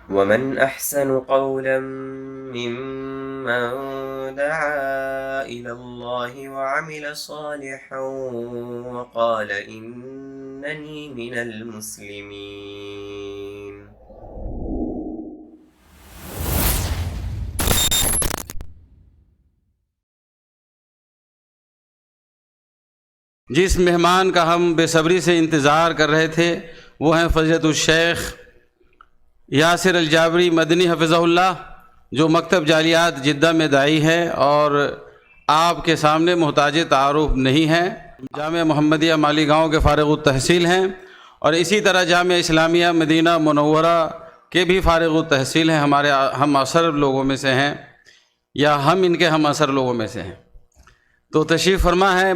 ومن أحسن قولا ممن دعا إلى الله وعمل صالحا وقال إنني من المسلمين. جس مہمان کا ہم بے صبری سے انتظار کر رہے تھے وہ ہیں فضیلۃ الشیخ یاسر الجابری مدنی حفظہ اللہ، جو مکتب جالیات جدہ میں داعی ہے اور آپ کے سامنے محتاج تعارف نہیں ہیں۔ جامعہ محمدیہ مالی گاؤں کے فارغ التحصیل ہیں اور اسی طرح جامعہ اسلامیہ مدینہ منورہ کے بھی فارغ التحصیل ہیں، ہمارے ہم اثر لوگوں میں سے ہیں یا ہم ان کے ہم اثر لوگوں میں سے ہیں۔ تو تشریف فرما ہے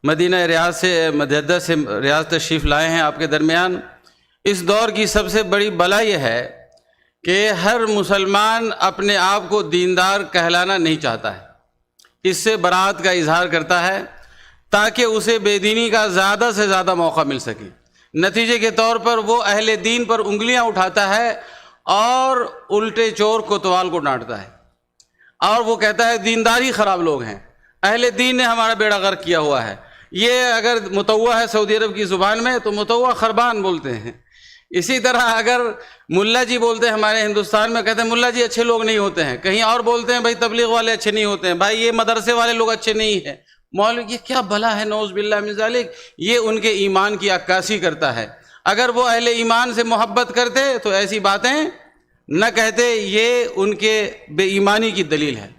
مدینہ ریاض سے مجدہ سے ریاض تشریف لائے ہیں آپ کے درمیان۔ اس دور کی سب سے بڑی بلا یہ ہے کہ ہر مسلمان اپنے آپ کو دیندار کہلانا نہیں چاہتا ہے، اس سے برات کا اظہار کرتا ہے تاکہ اسے بے دینی کا زیادہ سے زیادہ موقع مل سکے۔ نتیجے کے طور پر وہ اہل دین پر انگلیاں اٹھاتا ہے اور الٹے چور کوتوال کو ڈانٹتا ہے، اور وہ کہتا ہے دینداری خراب لوگ ہیں، اہل دین نے ہمارا بیڑا غرق کیا ہوا ہے۔ یہ اگر متوع ہے سعودی عرب کی زبان میں تو متوع خربان بولتے ہیں۔ اسی طرح اگر ملا جی بولتے ہیں ہمارے ہندوستان میں، کہتے ہیں ملا جی اچھے لوگ نہیں ہوتے ہیں۔ کہیں اور بولتے ہیں بھائی تبلیغ والے اچھے نہیں ہوتے ہیں، بھائی یہ مدرسے والے لوگ اچھے نہیں ہیں، مولوی یہ کیا بلا ہے، نعوذ باللہ من ذالک۔ یہ ان کے ایمان کی عکاسی کرتا ہے۔ اگر وہ اہل ایمان سے محبت کرتے تو ایسی باتیں نہ کہتے، یہ ان کے بے ایمانی کی دلیل ہے۔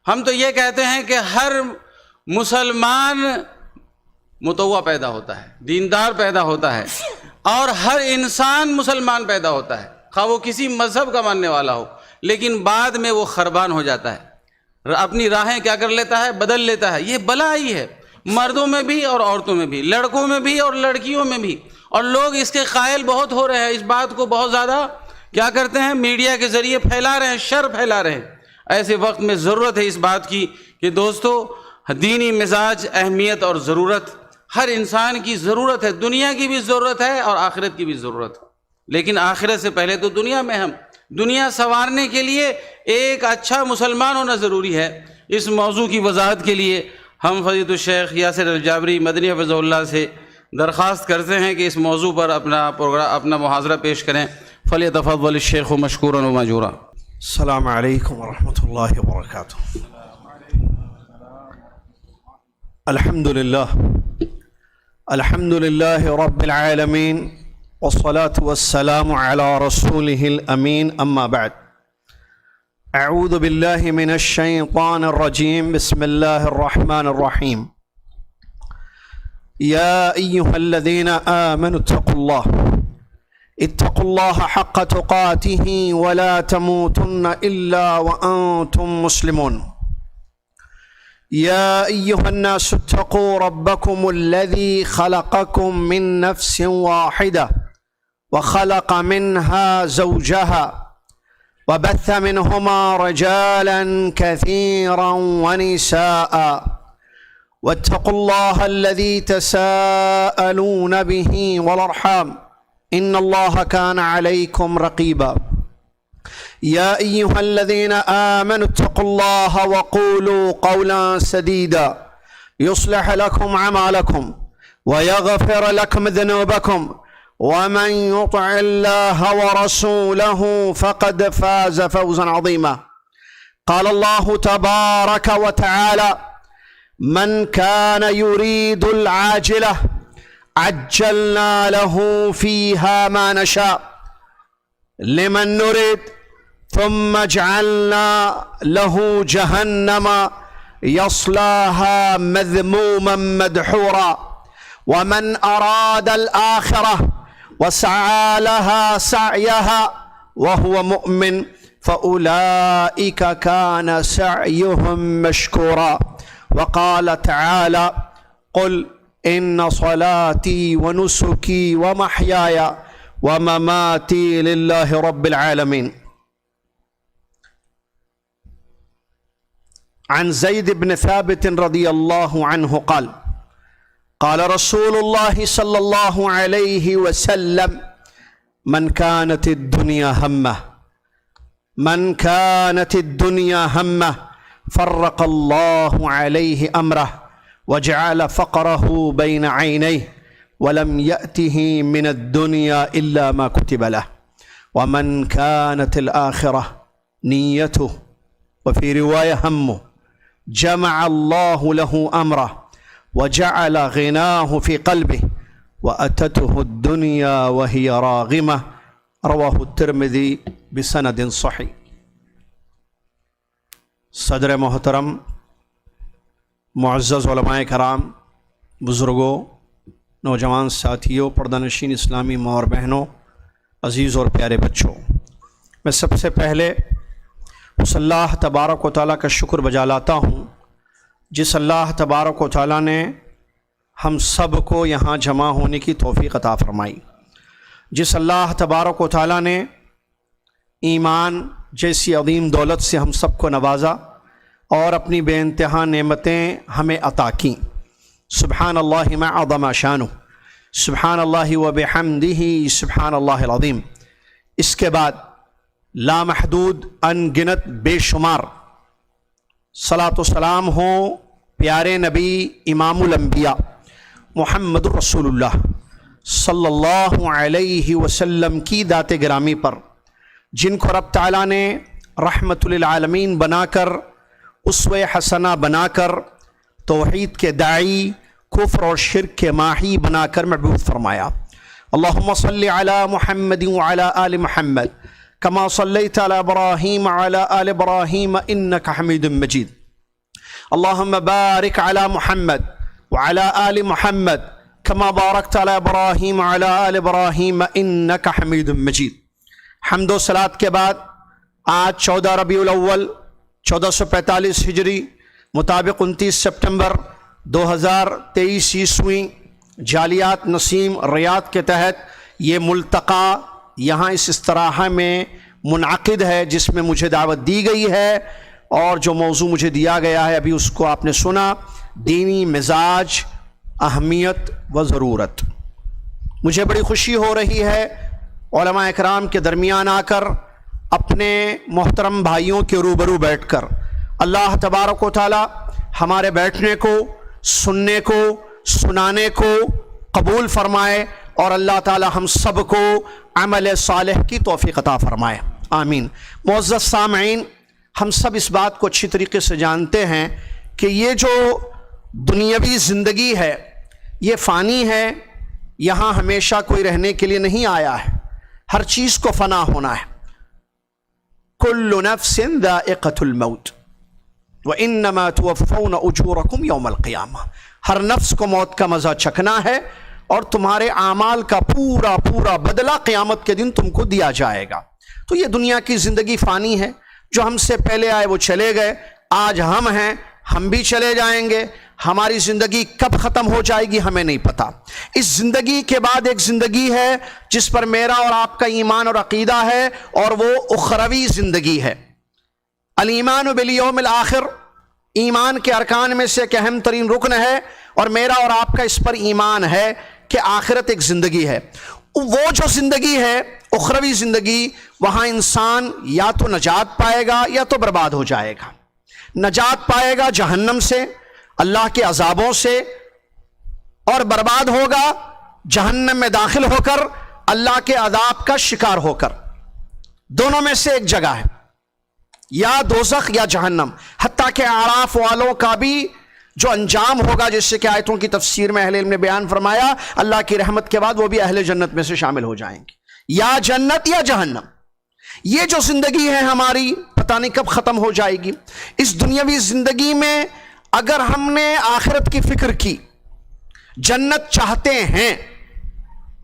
ہم تو یہ کہتے ہیں کہ ہر مسلمان متوع پیدا ہوتا ہے، دیندار پیدا ہوتا ہے، اور ہر انسان مسلمان پیدا ہوتا ہے، خواہ وہ کسی مذہب کا ماننے والا ہو، لیکن بعد میں وہ خربان ہو جاتا ہے، اپنی راہیں کیا کر لیتا ہے، بدل لیتا ہے۔ یہ بلا ہی ہے، مردوں میں بھی اور عورتوں میں بھی، لڑکوں میں بھی اور لڑکیوں میں بھی، اور لوگ اس کے قائل بہت ہو رہے ہیں، اس بات کو بہت زیادہ کیا کرتے ہیں، میڈیا کے ذریعے پھیلا رہے ہیں، شر پھیلا رہے ہیں۔ ایسے وقت میں ضرورت ہے اس بات کی کہ دوستو، دینی مزاج اہمیت اور ضرورت ہر انسان کی ضرورت ہے، دنیا کی بھی ضرورت ہے اور آخرت کی بھی ضرورت ہے، لیکن آخرت سے پہلے تو دنیا میں ہم دنیا سنوارنے کے لیے ایک اچھا مسلمان ہونا ضروری ہے۔ اس موضوع کی وضاحت کے لیے ہم فضیلۃ الشیخ یاسر الجابری مدنی حفظہ اللہ سے درخواست کرتے ہیں کہ اس موضوع پر اپنا محاضرہ پیش کریں۔ فلیتفضل الشیخ مشکورا و ماجورا۔ السلام علیکم ورحمۃ اللہ وبرکاتہ۔ الحمد للہ رب العالمین والصلاة والسلام على رسوله الأمین، اما بعد، اعوذ باللہ من الشیطان الرجیم، بسم اللہ الرحمن الرحیم۔ یا ایہا الذین آمنوا اتقوا اللہ حق تقاتہ ولا تموتن الا وانتم مسلمون۔ يا أيها الناس اتقوا ربكم الذي خلقكم من نفس واحدة وخلق منها زوجها وبث منهما رجالا كثيرا ونساء واتقوا الله الذي تساءلون به والأرحام إن الله كان عليكم رقيبا۔ يا أيها الذين آمنوا اتقوا الله وقولوا قولا سديدا يصلح لكم أعمالكم ويغفر لكم ذنوبكم ومن يطع الله ورسوله فقد فاز فوزا عظيما۔ قال الله تبارك وتعالى: من كان يريد العاجلة عجلنا له فيها ما نشاء لمن نريد ثم جعلنا له جهنم يصلاها مذموما مدحورا ومن أراد الآخرة وسعى لها سعيها وهو مؤمن فأولئك كان سعيهم مشكورا۔ وقال تعالى: قل إن صلاتي ونسكي ومحياي ومماتي لله رب العالمين۔ عن زيد بن ثابت رضي الله عنه قال: قال رسول الله صلى الله عليه وسلم: من كانت الدنيا همه من كانت الدنيا همه فرق الله عليه أمره وجعل فقره بين عينيه ولم يأته من الدنيا إلا ما كتب له ومن كانت الآخرة نيته وفي رواية همه جمع الله له أمره وجعل غناه في قلبه وأتته الدنيا وهي راغمة رواه الترمذي بسند صحيح۔ صدر محترم، معزز علماء کرام، بزرگوں، نوجوان ساتھیوں، پردہ نشین اسلامی ماں اور بہنوں، عزیز اور پیارے بچوں، میں سب سے پہلے اس اللہ تبارک و تعالیٰ کا شکر بجا لاتا ہوں جس اللہ تبارک و تعالیٰ نے ہم سب کو یہاں جمع ہونے کی توفیق عطا فرمائی، جس اللہ تبارک و تعالیٰ نے ایمان جیسی عظیم دولت سے ہم سب کو نوازا اور اپنی بے انتہا نعمتیں ہمیں عطا کیں۔ سبحان اللہ ما عظم شانہ، سبحان اللہ و بحمدہ، سبحان اللہ العظیم۔ اس کے بعد لامحدود ان گنت بے شمار صلاۃ و سلام ہوں پیارے نبی امام الانبیاء محمد رسول اللہ صلی اللہ علیہ وسلم کی ذات گرامی پر، جن کو رب تعالیٰ نے رحمت للعالمین بنا کر، اسوہ حسنہ بنا کر، توحید کے داعی، کفر اور شرک کے ماحی بنا کر مبعوث فرمایا۔ اللہم صلی علی محمد وعلی آل محمد کما صلیت علی ابراہیم وعلی آل ابراہیم انک حمید مجید۔ اللہم بارک علی محمد وعلی آل محمد کما بارکت علی ابراہیم وعلی آل ابراہیم انک حمید مجید۔ حمد و صلات کے بعد آج 14 ربیع الاول 1445 ہجری مطابق 29 سپٹمبر 2023 عیسوی جالیات نسیم ریاض کے تحت یہ ملتقى یہاں اس استراحہ میں منعقد ہے، جس میں مجھے دعوت دی گئی ہے اور جو موضوع مجھے دیا گیا ہے ابھی اس کو آپ نے سنا، دینی مزاج، اہمیت و ضرورت۔ مجھے بڑی خوشی ہو رہی ہے علماء اکرام کے درمیان آ کر، اپنے محترم بھائیوں کے روبرو بیٹھ کر۔ اللہ تبارک و تعالی ہمارے بیٹھنے کو، سننے کو، سنانے کو قبول فرمائے اور اللہ تعالی ہم سب کو عمل صالح کی توفیق عطا فرمائے، آمین۔ معزز سامعین، ہم سب اس بات کو اچھی طریقے سے جانتے ہیں کہ یہ جو دنیاوی زندگی ہے یہ فانی ہے، یہاں ہمیشہ کوئی رہنے کے لیے نہیں آیا ہے، ہر چیز کو فنا ہونا ہے۔ کل نفس ذائقۃ الموت وانما توفون اجورکم یوم القیامہ، ہر نفس کو موت کا مزہ چکھنا ہے اور تمہارے اعمال کا پورا پورا بدلہ قیامت کے دن تم کو دیا جائے گا۔ تو یہ دنیا کی زندگی فانی ہے، جو ہم سے پہلے آئے وہ چلے گئے، آج ہم ہیں، ہم بھی چلے جائیں گے۔ ہماری زندگی کب ختم ہو جائے گی ہمیں نہیں پتا۔ اس زندگی کے بعد ایک زندگی ہے جس پر میرا اور آپ کا ایمان اور عقیدہ ہے، اور وہ اخروی زندگی ہے۔ الایمان بالیوم الآخر ایمان کے ارکان میں سے ایک اہم ترین رکن ہے، اور میرا اور آپ کا اس پر ایمان ہے کہ آخرت ایک زندگی ہے۔ وہ جو زندگی ہے اخروی زندگی، وہاں انسان یا تو نجات پائے گا یا تو برباد ہو جائے گا۔ نجات پائے گا جہنم سے، اللہ کے عذابوں سے، اور برباد ہوگا جہنم میں داخل ہو کر اللہ کے عذاب کا شکار ہو کر۔ دونوں میں سے ایک جگہ ہے، یا دوزخ یا جہنم۔ حتیٰ کہ اعراف والوں کا بھی جو انجام ہوگا، جیسے کہ آیتوں کی تفسیر میں اہل علم نے بیان فرمایا، اللہ کی رحمت کے بعد وہ بھی اہل جنت میں سے شامل ہو جائیں گے، یا جنت یا جہنم۔ یہ جو زندگی ہے ہماری پتہ نہیں کب ختم ہو جائے گی۔ اس دنیاوی زندگی میں اگر ہم نے آخرت کی فکر کی، جنت چاہتے ہیں،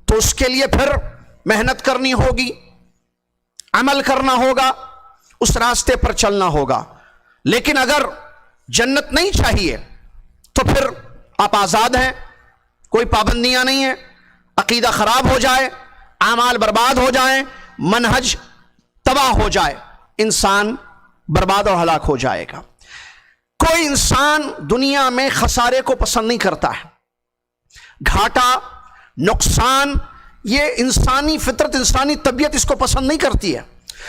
تو اس کے لیے پھر محنت کرنی ہوگی، عمل کرنا ہوگا، اس راستے پر چلنا ہوگا۔ لیکن اگر جنت نہیں چاہیے تو پھر آپ آزاد ہیں، کوئی پابندیاں نہیں ہیں۔ عقیدہ خراب ہو جائے، اعمال برباد ہو جائیں، منہج تباہ ہو جائے، انسان برباد اور ہلاک ہو جائے گا۔ کوئی انسان دنیا میں خسارے کو پسند نہیں کرتا ہے، گھاٹا، نقصان، یہ انسانی فطرت، انسانی طبیعت اس کو پسند نہیں کرتی ہے۔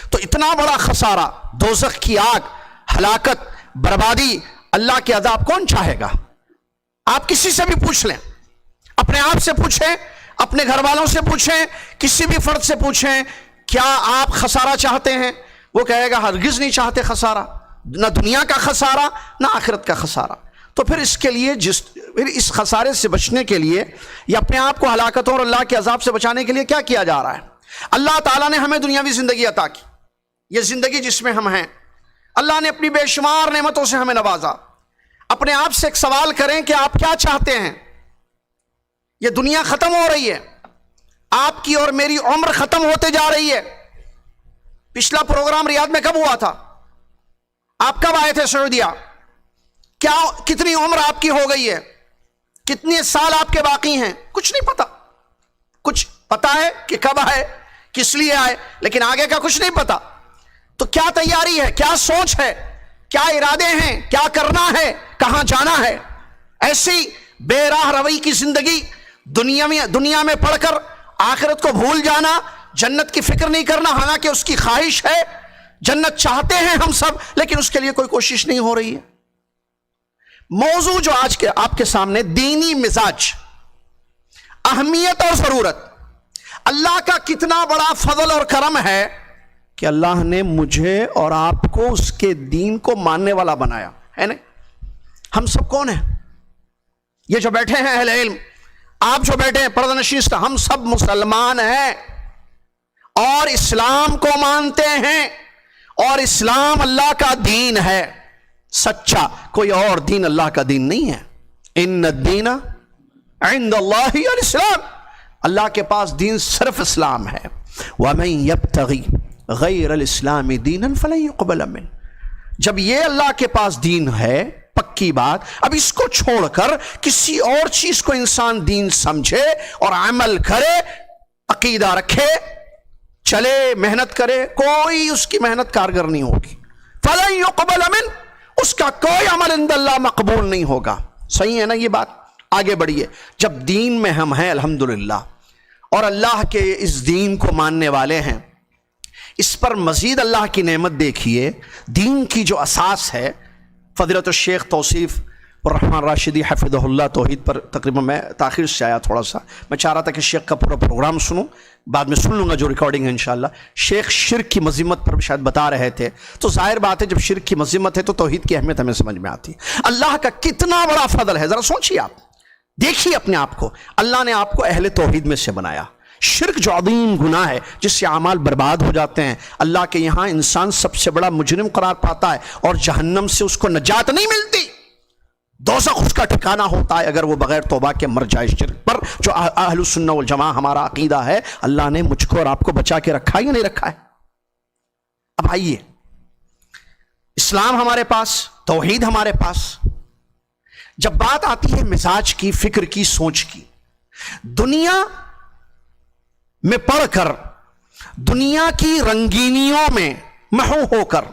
تو اتنا بڑا خسارہ، دوزخ کی آگ، ہلاکت، بربادی، اللہ کے عذاب کون چاہے گا؟ آپ کسی سے بھی پوچھ لیں، اپنے آپ سے پوچھیں، اپنے گھر والوں سے پوچھیں، کسی بھی فرد سے پوچھیں، کیا آپ خسارہ چاہتے ہیں؟ وہ کہے گا ہرگز نہیں چاہتے خسارہ، نہ دنیا کا خسارہ نہ آخرت کا خسارہ۔ تو پھر اس کے لیے پھر اس خسارے سے بچنے کے لیے یا اپنے آپ کو ہلاکتوں اور اللہ کے عذاب سے بچانے کے لیے کیا کیا جا رہا ہے؟ اللہ تعالیٰ نے ہمیں دنیاوی زندگی عطا کی، یہ زندگی جس میں ہم ہیں، اللہ نے اپنی بے شمار نعمتوں سے ہمیں نوازا۔ اپنے آپ سے ایک سوال کریں کہ آپ کیا چاہتے ہیں؟ یہ دنیا ختم ہو رہی ہے، آپ کی اور میری عمر ختم ہوتے جا رہی ہے۔ پچھلا پروگرام ریاض میں کب ہوا تھا؟ آپ کب آئے تھے سعودیہ؟ کتنی عمر آپ کی ہو گئی ہے؟ کتنے سال آپ کے باقی ہیں؟ کچھ نہیں پتا۔ کچھ پتا ہے کہ کب آئے، کس لیے آئے، لیکن آگے کا کچھ نہیں پتا۔ تو کیا تیاری ہے، کیا سوچ ہے، کیا ارادے ہیں، کیا کرنا ہے، کہاں جانا ہے؟ ایسی بے راہ روی کی زندگی، دنیا میں پڑھ کر آخرت کو بھول جانا، جنت کی فکر نہیں کرنا، حالانکہ اس کی خواہش ہے، جنت چاہتے ہیں ہم سب، لیکن اس کے لیے کوئی کوشش نہیں ہو رہی ہے۔ موضوع جو آج کے آپ کے سامنے، دینی مزاج، اہمیت اور ضرورت۔ اللہ کا کتنا بڑا فضل اور کرم ہے کہ اللہ نے مجھے اور آپ کو اس کے دین کو ماننے والا بنایا ہے نا۔ ہم سب کون ہیں؟ یہ جو بیٹھے ہیں اہل علم، آپ جو بیٹھے ہیں پردہ نشین، ہم سب مسلمان ہیں اور اسلام کو مانتے ہیں، اور اسلام اللہ کا دین ہے سچا، کوئی اور دین اللہ کا دین نہیں ہے۔ ان الدین عند اللہ الاسلام، اللہ کے پاس دین صرف اسلام ہے۔ ومن یبتغی غیر الاسلام دینا فلن یقبل منہ، جب یہ اللہ کے پاس دین ہے، پکی بات، اب اس کو چھوڑ کر کسی اور چیز کو انسان دین سمجھے اور عمل کرے، عقیدہ رکھے، چلے، محنت کرے، کوئی اس کی محنت کارگر نہیں ہوگی۔ فلن یقبل منہ، اس کا کوئی عمل عند اللہ مقبول نہیں ہوگا۔ صحیح ہے نا یہ بات؟ آگے بڑھیے۔ جب دین میں ہم ہیں الحمدللہ اور اللہ کے اس دین کو ماننے والے ہیں، اس پر مزید اللہ کی نعمت دیکھیے، دین کی جو اساس ہے۔ فضیلت الشیخ توصیف الرحمن راشدی حفظہ اللہ توحید پر تقریباً میں تاخیر سے آیا تھوڑا سا، میں چاہ رہا تھا کہ شیخ کا پورا پروگرام سنوں، بعد میں سن لوں گا جو ریکارڈنگ ہے انشاءاللہ۔ شیخ شرک کی مذمت پر شاید بتا رہے تھے، تو ظاہر بات ہے جب شرک کی مذمت ہے تو توحید کی اہمیت ہمیں سمجھ میں آتی۔ اللہ کا کتنا بڑا فضل ہے، ذرا سوچیے، آپ دیکھیے اپنے آپ کو، اللہ نے آپ کو اہل توحید میں سے بنایا۔ شرک جو عظیم گناہ ہے جس سے اعمال برباد ہو جاتے ہیں، اللہ کے یہاں انسان سب سے بڑا مجرم قرار پاتا ہے اور جہنم سے اس کو نجات نہیں ملتی، دوزخ اس کا ٹھکانہ ہوتا ہے اگر وہ بغیر توبہ کے مر جائے شرک پر، جو اہل السنہ والجماعہ ہمارا عقیدہ ہے۔ اللہ نے مجھ کو اور آپ کو بچا کے رکھا ہے یا نہیں رکھا ہے؟ اب آئیے، اسلام ہمارے پاس، توحید ہمارے پاس، جب بات آتی ہے مزاج کی، فکر کی، سوچ کی، دنیا میں پڑھ کر، دنیا کی رنگینیوں میں محو ہو کر،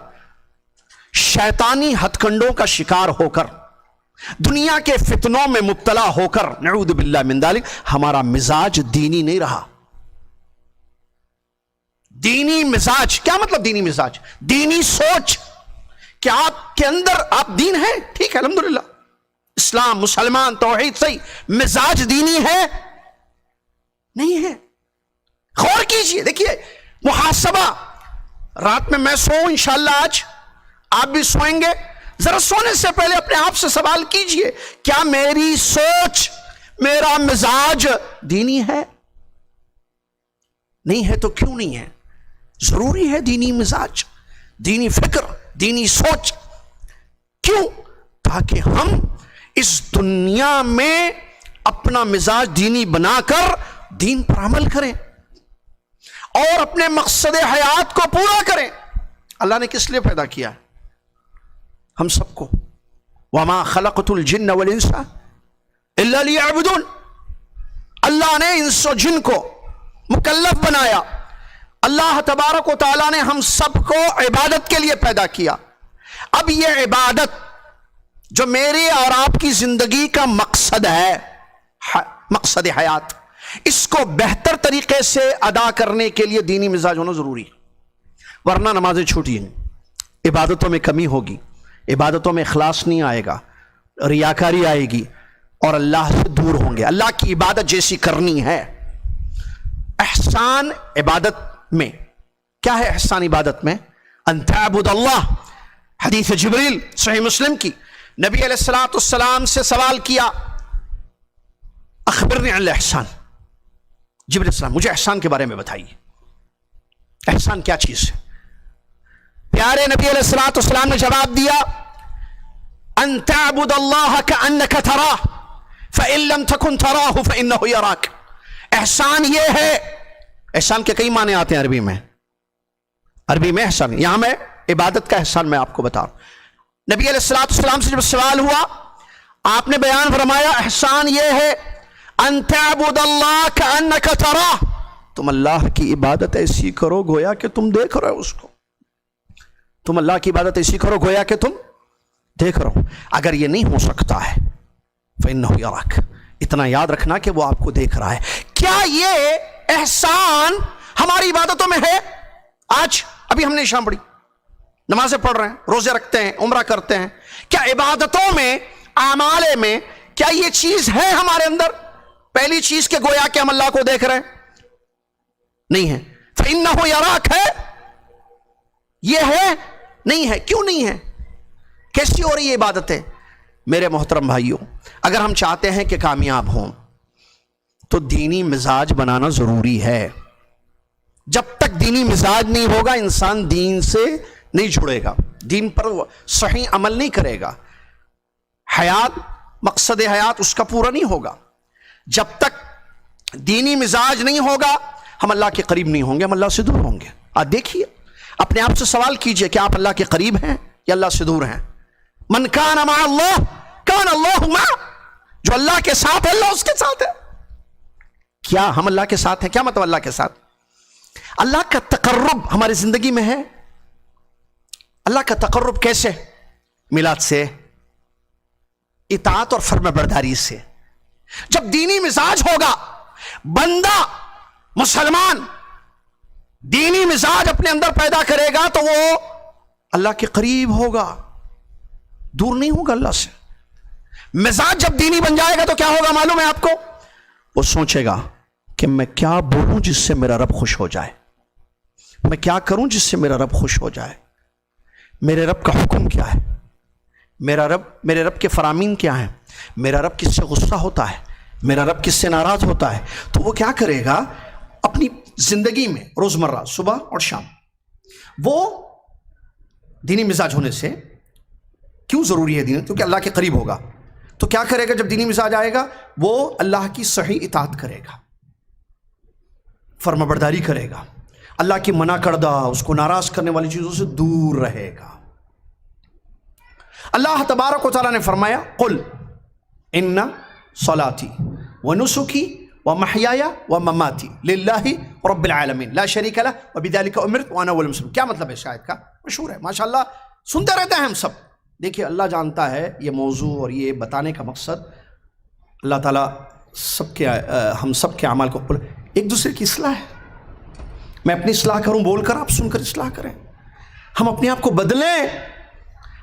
شیطانی ہتھ کنڈوں کا شکار ہو کر، دنیا کے فتنوں میں مبتلا ہو کر، نعوذ باللہ من ذالک، ہمارا مزاج دینی نہیں رہا۔ دینی مزاج کیا مطلب؟ دینی مزاج، دینی سوچ کہ آپ کے اندر آپ دین ہے، ٹھیک ہے الحمدللہ، اسلام، مسلمان، توحید، صحیح، مزاج دینی ہے نہیں ہے۔ غور کیجئے، دیکھیے محاسبہ، رات میں سوؤں انشاءاللہ، آج آپ بھی سوئیں گے، ذرا سونے سے پہلے اپنے آپ سے سوال کیجئے، کیا میری سوچ، میرا مزاج دینی ہے؟ نہیں ہے تو کیوں نہیں ہے؟ ضروری ہے دینی مزاج، دینی فکر، دینی سوچ۔ کیوں؟ تاکہ ہم اس دنیا میں اپنا مزاج دینی بنا کر دین پر عمل کریں اور اپنے مقصد حیات کو پورا کریں۔ اللہ نے کس لیے پیدا کیا ہم سب کو؟ وَمَا خَلَقْتُ الْجِنَّ وَالْإِنسَ إِلَّا لِيَعْبُدُونَ، اللہ نے انس و جن کو مکلف بنایا۔ اللہ تبارک و تعالیٰ نے ہم سب کو عبادت کے لیے پیدا کیا۔ اب یہ عبادت جو میری اور آپ کی زندگی کا مقصد ہے، مقصد حیات، اس کو بہتر طریقے سے ادا کرنے کے لیے دینی مزاج ہونا ضروری ہے۔ ورنہ نمازیں چھوٹی ہیں، عبادتوں میں کمی ہوگی، عبادتوں میں اخلاص نہیں آئے گا، ریاکاری آئے گی اور اللہ سے دور ہوں گے۔ اللہ کی عبادت جیسی کرنی ہے۔ احسان عبادت میں کیا ہے؟ احسان عبادت میں ان تعبد اللہ، حدیث جبریل صحیح مسلم کی، نبی علیہ الصلوۃ والسلام سے سوال کیا اخبرنی عن الاحسان، جبریل السلام مجھے احسان کے بارے میں بتائیے، احسان کیا چیز ہے؟ پیارے نبی علیہ الصلوۃ والسلام نے جواب دیا ان تعبد اللہ کأنک تراہ فإن لم تکن تراہ فإنہ یراک۔ احسان یہ ہے، احسان کے کئی معنی آتے ہیں عربی میں، عربی میں احسان، یہاں میں عبادت کا احسان میں آپ کو بتا رہا ہوں۔ نبی علیہ الصلوۃ والسلام سے جب سوال ہوا آپ نے بیان فرمایا احسان یہ ہے ان تعبد اللہ کأنک تراہ، تم اللہ کی عبادت ایسی کرو گویا کہ تم دیکھ رہے ہو اس کو، تم اللہ کی عبادت ایسی کرو گویا کہ تم دیکھ رہے ہو۔ اگر یہ نہیں ہو سکتا ہے فإنہ یراک، اتنا یاد رکھنا کہ وہ آپ کو دیکھ رہا ہے۔ کیا یہ احسان ہماری عبادتوں میں ہے؟ آج ابھی ہم نے شام پڑھی، نمازیں پڑھ رہے ہیں، روزے رکھتے ہیں، عمرہ کرتے ہیں، کیا عبادتوں میں، اعمال میں کیا یہ چیز ہے ہمارے اندر؟ پہلی چیز کہ گویا کہ ہم اللہ کو دیکھ رہے ہیں، نہیں ہے۔ فإنہ یراک ہے، یہ ہے نہیں ہے؟ کیوں نہیں ہے؟ کیسی ہو رہی ہے عبادتیں؟ میرے محترم بھائیوں، اگر ہم چاہتے ہیں کہ کامیاب ہوں تو دینی مزاج بنانا ضروری ہے۔ جب تک دینی مزاج نہیں ہوگا انسان دین سے نہیں جڑے گا، دین پر صحیح عمل نہیں کرے گا، حیات، مقصد حیات اس کا پورا نہیں ہوگا۔ جب تک دینی مزاج نہیں ہوگا ہم اللہ کے قریب نہیں ہوں گے، ہم اللہ سے دور ہوں گے۔ آپ دیکھیے، اپنے آپ سے سوال کیجئے کہ آپ اللہ کے قریب ہیں یا اللہ سے دور ہیں؟ من کان مع اللہ کان اللہ معہ، جو اللہ کے ساتھ ہے اللہ اس کے ساتھ ہے۔ کیا ہم اللہ کے ساتھ ہیں؟ کیا مطلب اللہ کے ساتھ؟ اللہ کا تقرب ہماری زندگی میں ہے۔ اللہ کا تقرب کیسے؟ میلاد سے، اطاعت اور فرما برداری سے۔ جب دینی مزاج ہوگا، بندہ مسلمان دینی مزاج اپنے اندر پیدا کرے گا تو وہ اللہ کے قریب ہوگا، دور نہیں ہوگا اللہ سے۔ مزاج جب دینی بن جائے گا تو کیا ہوگا معلوم ہے آپ کو؟ وہ سوچے گا کہ میں کیا بولوں جس سے میرا رب خوش ہو جائے، میں کیا کروں جس سے میرا رب خوش ہو جائے، میرے رب کا حکم کیا ہے، میرے رب کے فرامین کیا ہیں، میرا رب کس سے غصہ ہوتا ہے، میرا رب کس سے ناراض ہوتا ہے۔ تو وہ کیا کرے گا اپنی زندگی میں روزمرہ صبح اور شام، وہ دینی مزاج ہونے سے کیوں ضروری ہے دین؟ کیونکہ اللہ کے قریب ہوگا تو کیا کرے گا؟ جب دینی مزاج آئے گا وہ اللہ کی صحیح اطاعت کرے گا، فرما برداری کرے گا، اللہ کی منع کردہ اس کو ناراض کرنے والی چیزوں سے دور رہے گا۔ اللہ تبارک و تعالیٰ نے فرمایا قل ان صلاتی ونسکی ومحیای ومماتی للہ رب العالمین لا شریک لہ وبذلک امرت وانا اول المسلمین۔ کیا مطلب ہے اس آیت کا؟ مشہور ہے ماشاءاللہ، سنتے رہتے ہیں ہم سب۔ دیکھیے اللہ جانتا ہے یہ موضوع اور یہ بتانے کا مقصد، اللہ تعالیٰ ہم سب کے اعمال کو قبول، ایک دوسرے کی اصلاح ہے۔ میں اپنی اصلاح کروں بول کر، آپ سن کر اصلاح کریں، ہم اپنے آپ کو بدلیں،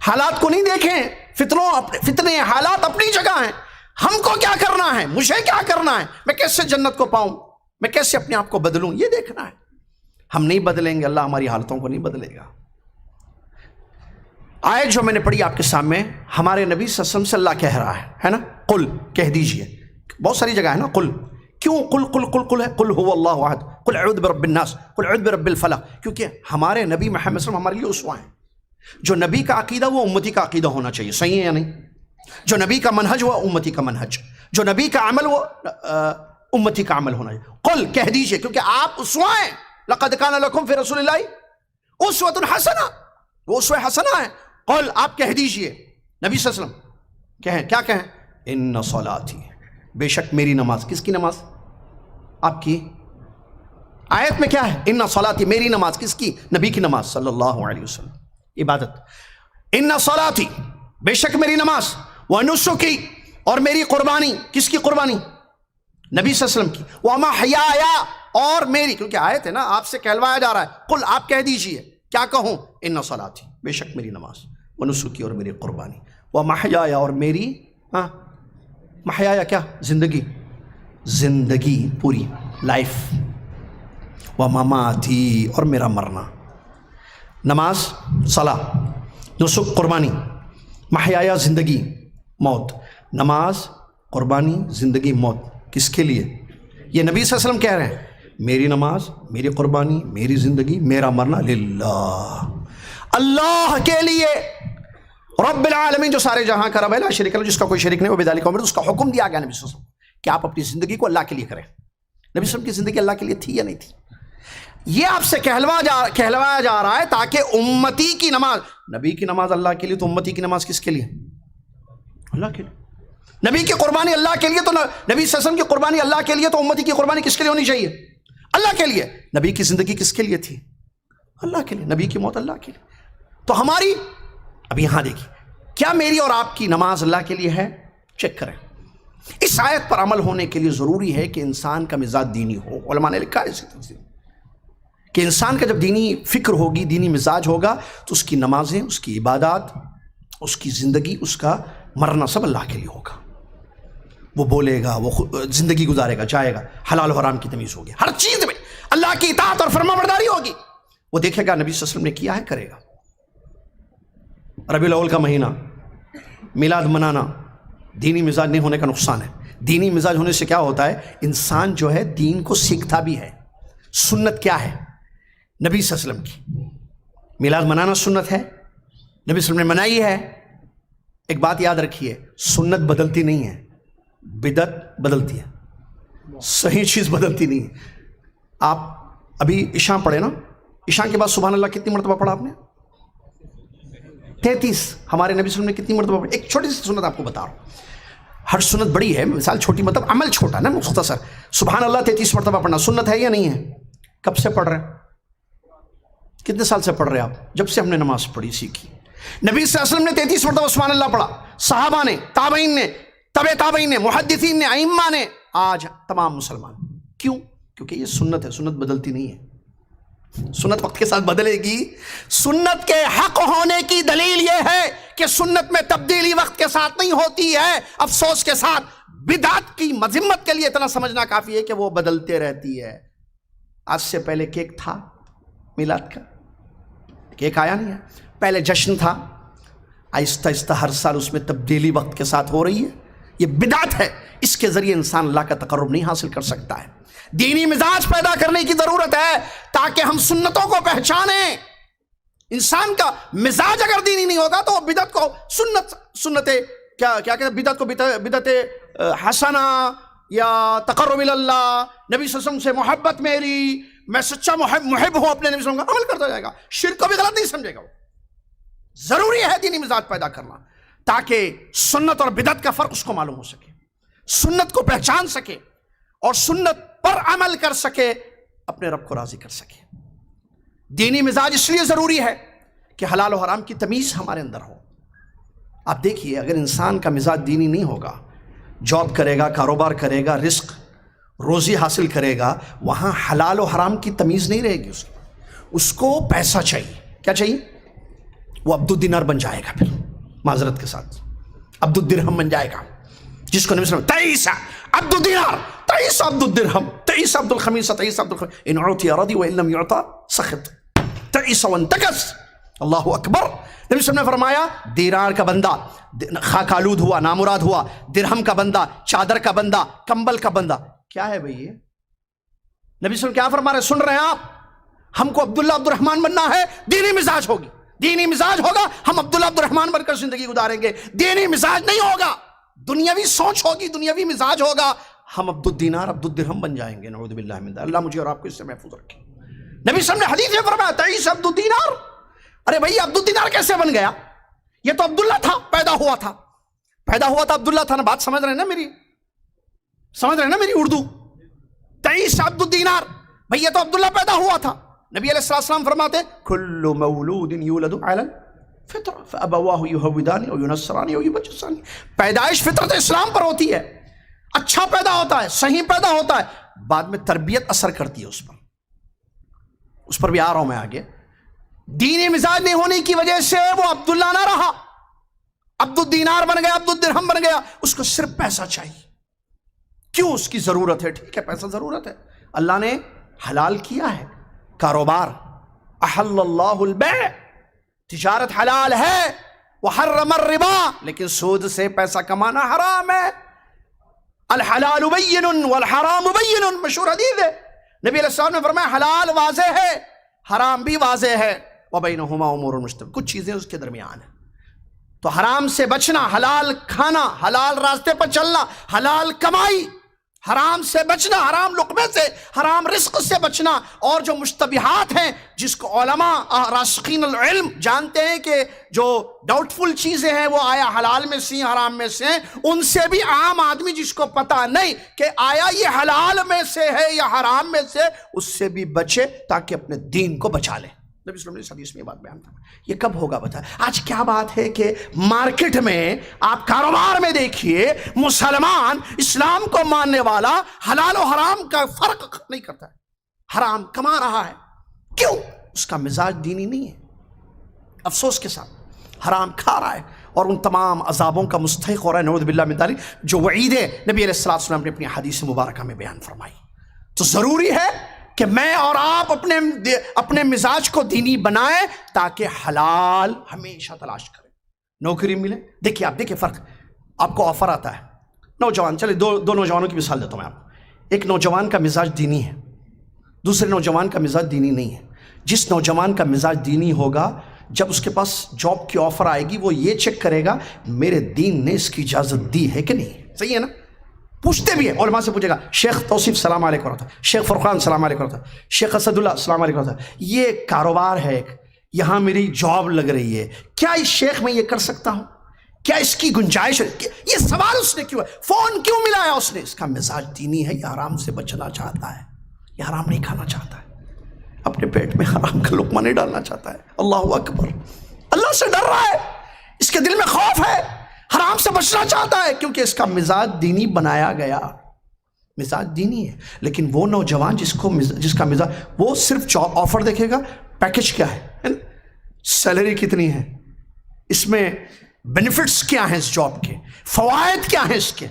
حالات کو نہیں دیکھیں۔ فتنے حالات اپنی جگہ ہیں، ہم کو کیا کرنا ہے، مجھے کیا کرنا ہے، میں کیسے جنت کو پاؤں، میں کیسے اپنے آپ کو بدلوں، یہ دیکھنا ہے۔ ہم نہیں بدلیں گے اللہ ہماری حالتوں کو نہیں بدلے گا۔ آیت جو میں نے پڑھی آپ کے سامنے، ہمارے نبی صلی اللہ علیہ وسلم سے اللہ کہہ رہا ہے نا، قل کہہ دیجئے، بہت ساری جگہ ہے نا قل، کیوں قل قل قل قل ہے؟ قل هو اللہ احد، قل اعوذ برب الناس، قل اعوذ برب الفلق، کیونکہ ہمارے نبی محمد صلی اللہ علیہ وسلم ہمارے لیے اسوہ ہیں۔ جو نبی کا عقیدہ وہ امتی کا عقیدہ ہونا چاہیے، صحیح ہے یا نہیں؟ جو نبی کا منہج وہ امتی کا منہج، جو نبی کا عمل وہ امتی کا عمل ہونا چاہیے۔ قل کہہ دیجئے، کیونکہ آپ اسوہ ہیں، لقد کان لکم فی رسول اللہ اسوۃ حسنہ، وہ اسوہ حسنہ ہے۔ قل آپ کہہ دیجئے، نبی صلی اللہ علیہ وسلم کہیں، کیا کہیں؟ ان صلاتی، بے شک میری نماز۔ کس کی نماز؟ آپ کی۔ آیت میں کیا ہے؟ ان صلاتی، میری نماز، کس کی؟ نبی کی نماز صلی اللہ علیہ وسلم، عبادت۔ ان صلاتی، بے شک میری نماز، ونسکی، اور میری قربانی، کس کی قربانی؟ نبی صلی اللہ علیہ وسلم کی۔ ومحیایا، اور میری، کیونکہ آیت ہے نا آپ سے کہلوایا جا رہا ہے، قل آپ کہہ دیجئے، کیا کہوں؟ ان صلاتی، بے شک میری نماز، و نسکی اور میری قربانی، و محیایا اور میری محیایا کیا؟ زندگی پوری لائف، و مماتی اور میرا مرنا۔ نماز، صلاح، نسک قربانی، محیایا زندگی موت، نماز قربانی زندگی موت، کس کے لیے؟ یہ نبی صلی اللہ علیہ وسلم کہہ رہے ہیں میری نماز، میری قربانی، میری زندگی، میرا مرنا للہ، اللہ کے لیے، رب العالمین جو سارے جہاں کا رب ہے، لا شریک لہ، جس کا کوئی شریک نہیں، وہ بذالک امرت، اس کا حکم دیا گیا نبی صلی اللہ علیہ وسلم کہ آپ اپنی زندگی کو اللہ کے لیے کریں۔ نبی صلی اللہ علیہ وسلم کی زندگی اللہ کے لیے تھی یا نہیں تھی؟ یہ آپ سے کہلوایا جا رہا ہے تاکہ امتی کی نماز، نبی کی نماز اللہ کے لیے تو امتی کی نماز کس کے لیے؟ اللہ کے لیے۔ نبی کی قربانی اللہ کے لیے تو نبی صلی اللہ علیہ وسلم کی قربانی اللہ کے لیے، تو امتی کی قربانی کس کے لیے ہونی چاہیے؟ اللہ کے لیے۔ نبی کی زندگی کس کے لیے تھی؟ اللہ کے لیے۔ نبی کی موت اللہ کے لیے۔ تو ہماری، اب یہاں دیکھیے، کیا میری اور آپ کی نماز اللہ کے لیے ہے؟ چیک کریں۔ اس آیت پر عمل ہونے کے لیے ضروری ہے کہ انسان کا مزاج دینی ہو۔ علماء نے لکھا ہے اسی تفسیر کہ انسان کا جب دینی فکر ہوگی، دینی مزاج ہوگا، تو اس کی نمازیں، اس کی عبادات، اس کی زندگی، اس کا مرنا سب اللہ کے لیے ہوگا۔ وہ بولے گا، وہ زندگی گزارے گا، جائے گا، حلال و حرام کی تمیز ہوگی، ہر چیز میں اللہ کی اطاعت اور فرما برداری ہوگی۔ وہ دیکھے گا نبی صلی اللہ علیہ وسلم نے کیا ہے، کرے گا۔ ربیع الاول کا مہینہ، میلاد منانا، دینی مزاج نہیں ہونے کا نقصان ہے۔ دینی مزاج ہونے سے کیا ہوتا ہے؟ انسان جو ہے دین کو سیکھتا بھی ہے۔ سنت کیا ہے؟ نبی صلی اللہ علیہ وسلم کی میلاد منانا سنت ہے، نبی صلی اللہ علیہ وسلم نے منائی ہے۔ ایک بات یاد رکھیے، سنت بدلتی نہیں ہے، بدعت بدلتی ہے، صحیح چیز بدلتی نہیں ہے۔ آپ ابھی عشاء پڑھے نا، عشاء کے بعد سبحان اللہ کتنی مرتبہ پڑھا آپ نے؟ 33۔ ہمارے نبی صلی اللہ علیہ وسلم نے کتنی مرتبہ پڑھی؟ ایک چھوٹی سی سنت آپ کو بتا رہا ہوں، ہر سنت بڑی ہے، مثال چھوٹی، مطلب عمل چھوٹا نا، مختصر۔ سبحان اللہ 33 مرتبہ پڑھنا سنت ہے یا نہیں ہے؟ کب سے پڑھ رہے ہیں؟ کتنے سال سے پڑھ رہے ہیں آپ؟ جب سے ہم نے نماز پڑھی سیکھی۔ نبی صلی اللہ علیہ وسلم نے 33 مرتبہ سبحان اللہ پڑھا، صحابہ نے، تابعین نے، تبع تابعین نے، محدثین نے، ائمہ نے، آج تمام مسلمان۔ کیوں؟ کیونکہ یہ سنت ہے، سنت بدلتی نہیں ہے۔ سنت وقت کے ساتھ بدلے گی۔ سنت کے حق ہونے کی دلیل یہ ہے کہ سنت میں تبدیلی وقت کے ساتھ نہیں ہوتی ہے۔ افسوس کے ساتھ بدعت کی مذمت کے لیے اتنا سمجھنا کافی ہے کہ وہ بدلتے رہتی ہے۔ آج سے پہلے کیک تھا میلاد کا، کیک آیا نہیں ہے، پہلے جشن تھا، آہستہ آہستہ ہر سال اس میں تبدیلی وقت کے ساتھ ہو رہی ہے۔ یہ بدعت ہے، اس کے ذریعے انسان اللہ کا تقرب نہیں حاصل کر سکتا ہے۔ دینی مزاج پیدا کرنے کی ضرورت ہے تاکہ ہم سنتوں کو پہچانیں۔ انسان کا مزاج اگر دینی نہیں ہوگا تو وہ بدعت کو سنت کیا کہتے ہیں، بدعت کو بدعت حسنہ یا تقرب اللہ، نبی صلی اللہ علیہ وسلم سے محبت میری، میں سچا محب ہوں اپنے نبی صلی اللہ علیہ وسلم کا، عمل کرتا جائے گا، شرک کو بھی غلط نہیں سمجھے گا۔ وہ ضروری ہے دینی مزاج پیدا کرنا تاکہ سنت اور بدعت کا فرق اس کو معلوم ہو سکے، سنت کو پہچان سکے اور سنت پر عمل کر سکے، اپنے رب کو راضی کر سکے۔ دینی مزاج اس لیے ضروری ہے کہ حلال و حرام کی تمیز ہمارے اندر ہو۔ آپ دیکھیے، اگر انسان کا مزاج دینی نہیں ہوگا، جاب کرے گا، کاروبار کرے گا، رزق روزی حاصل کرے گا، وہاں حلال و حرام کی تمیز نہیں رہے گی۔ اس کو پیسہ چاہیے، کیا چاہیے؟ وہ عبد الدینار بن جائے گا، پھر معذرت کے ساتھ عبد الدرہم بن جائے گا، جس کو نبی صلی اللہ علیہ وسلم 23 عبد الدینار، 23 عبد الدرہم، 23 عبد الخمیسہ، 23 عبد الخمیسہ، ان اعطی رضی وان لم يعطى سخط، 23 وانتکس۔ اللہ اکبر۔ نبی صلی اللہ علیہ وسلم نے فرمایا دینار کا بندہ خاک آلود ہوا، نامراد ہوا، درہم کا بندہ، چادر کا بندہ، کمبل کا بندہ، کیا ہے بھئی یہ؟ نبی صلی اللہ علیہ وسلم کیا فرما رہے ہیں؟ سن رہے ہیں آپ؟ ہم کو عبداللہ عبد الرحمن بننا ہے، دینی مزاج ہوگی، دینی مزاج ہوگا، ہم عبداللہ عبد الرحمن بن کر زندگی گزاریں گے۔ دینی مزاج نہیں ہوگا، دنیاوی سوچ ہوگی، دنیاوی مزاج ہوگا، ہم عبد الدینار عبد الدرہم بن جائیں گے۔ نعوذ باللہ من ذلک، اللہ مجھے اور آپ کو اس سے محفوظ رکھے۔ نبی صلی اللہ علیہ وسلم نے حدیث میں فرمایا 23 عبد الدینار۔ ارے بھائی عبد الدینار کیسے بن گیا؟ یہ تو عبداللہ تھا، پیدا ہوا تھا عبداللہ تھا نا۔ بات سمجھ رہے ہیں نا میری؟ سمجھ رہے ہیں نا میری اردو؟ 23 عبد الدینار، بھئی یہ تو عبداللہ پیدا ہوا تھا۔ نبی علیہ السلام فرماتے کل مولود یولد علی الفطرہ فابواہ یہودانی او ینصرانی او یمجسانی، پیدائش فطرت اسلام پر ہوتی ہے، اچھا پیدا ہوتا ہے، صحیح پیدا ہوتا ہے، بعد میں تربیت اثر کرتی ہے اس پر بھی آ رہا ہوں میں آگے۔ دینی مزاج نہیں ہونے کی وجہ سے وہ عبداللہ نہ رہا، عبد الدینار بن گیا، عبد الدرہم بن گیا. اس کو صرف پیسہ چاہیے. کیوں؟ اس کی ضرورت ہے. ٹھیک ہے، پیسہ ضرورت ہے. اللہ نے حلال کیا ہے کاروبار. احل اللہ البیع، تجارت حلال ہے. وحرم الربا، لیکن سود سے پیسہ کمانا حرام ہے. الحلال بین والحرام بین، مشہور حدیث ہے. نبی علیہ السلام نے فرمایا حلال واضح ہے، حرام بھی واضح ہے. وبینہما امور مشتبہ، کچھ چیزیں اس کے درمیان ہیں. تو حرام سے بچنا، حلال کھانا، حلال راستے پر چلنا، حلال کمائی، حرام سے بچنا، حرام لقمے سے، حرام رزق سے بچنا. اور جو مشتبہات ہیں جس کو علماء راسخین العلم جانتے ہیں کہ جو ڈاؤٹ فل چیزیں ہیں وہ آیا حلال میں سے حرام میں سے ہیں، ان سے بھی عام آدمی جس کو پتہ نہیں کہ آیا یہ حلال میں سے ہے یا حرام میں سے، اس سے بھی بچے تاکہ اپنے دین کو بچا لے. نبی صلی اللہ علیہ وسلم نے حدیث میں یہ بات بیان فرمائی. یہ کب ہوگا بتا؟ آج کیا بات ہے کہ مارکیٹ میں آپ کاروبار میں دیکھیے مسلمان اسلام کو ماننے والا حلال و حرام کا فرق نہیں کرتا ہے، حرام کما رہا ہے. کیوں؟ اس کا مزاج دینی نہیں ہے. افسوس کے ساتھ حرام کھا رہا ہے اور ان تمام عذابوں کا مستحق ہو رہا ہے، نعوذ باللہ من ذلک، جو وعیدیں نبی علیہ السلام نے اپنی حدیث مبارکہ میں بیان فرمائی. تو ضروری ہے کہ میں اور آپ اپنے مزاج کو دینی بنائیں تاکہ حلال ہمیشہ تلاش کریں، نوکری ملے. دیکھیے فرق. آپ کو آفر آتا ہے، نوجوان، چلے دو نوجوانوں کی مثال دیتا ہوں میں آپ کو. ایک نوجوان کا مزاج دینی ہے، دوسرے نوجوان کا مزاج دینی نہیں ہے. جس نوجوان کا مزاج دینی ہوگا، جب اس کے پاس جاب کی آفر آئے گی وہ یہ چیک کرے گا میرے دین نے اس کی اجازت دی ہے کہ نہیں. صحیح ہے نا؟ پوچھتے بھی ہیں، علماء سے پوچھے گا. شیخ توصیف سلام علیکم رہتا، شیخ فرقان سلام علیکم رہتا، شیخ اسد اللہ سلام علیکم رہتا. یہ کاروبار ہے ایک، یہاں میری جاب لگ رہی ہے، کیا اس شیخ میں یہ کر سکتا ہوں؟ کیا اس کی گنجائش ہے؟ یہ سوال اس نے کیوں ہے؟ فون کیوں ملایا اس نے؟ اس کا مزاج دینی ہے، یہ حرام سے بچنا چاہتا ہے، یہ حرام نہیں کھانا چاہتا ہے، اپنے پیٹ میں حرام کا لقمہ نہیں ڈالنا چاہتا ہے. اللہ اکبر، اللہ سے ڈر رہا ہے، اس کے دل میں خوف ہے، حرام سے بچنا چاہتا ہے کیونکہ اس کا مزاج دینی بنایا گیا. مزاج دینی ہے. لیکن وہ نوجوان جس کا مزاج، وہ صرف جاب آفر دیکھے گا، پیکج کیا ہے، سیلری کتنی ہے، اس میں بینیفٹس کیا ہیں، اس جاب کے فوائد کیا ہیں اس کے،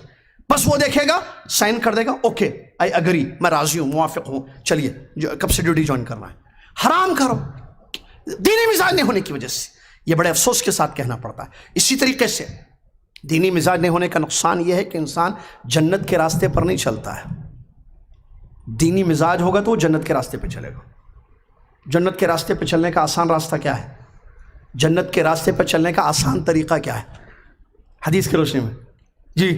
بس وہ دیکھے گا، سائن کر دے گا، اوکے آئی اگری، میں راضی ہوں، موافق ہوں، چلیے کب سے ڈیوٹی جوائن کرنا ہے. حرام کرو دینی مزاج نہیں ہونے کی وجہ سے. یہ بڑے افسوس کے ساتھ کہنا پڑتا ہے. اسی طریقے سے دینی مزاج نہیں ہونے کا نقصان یہ ہے کہ انسان جنت کے راستے پر نہیں چلتا ہے. دینی مزاج ہوگا تو وہ جنت کے راستے پہ چلے گا. جنت کے راستے پہ چلنے کا آسان راستہ کیا ہے؟ جنت کے راستے پہ چلنے کا آسان طریقہ کیا ہے حدیث کی روشنی میں؟ جی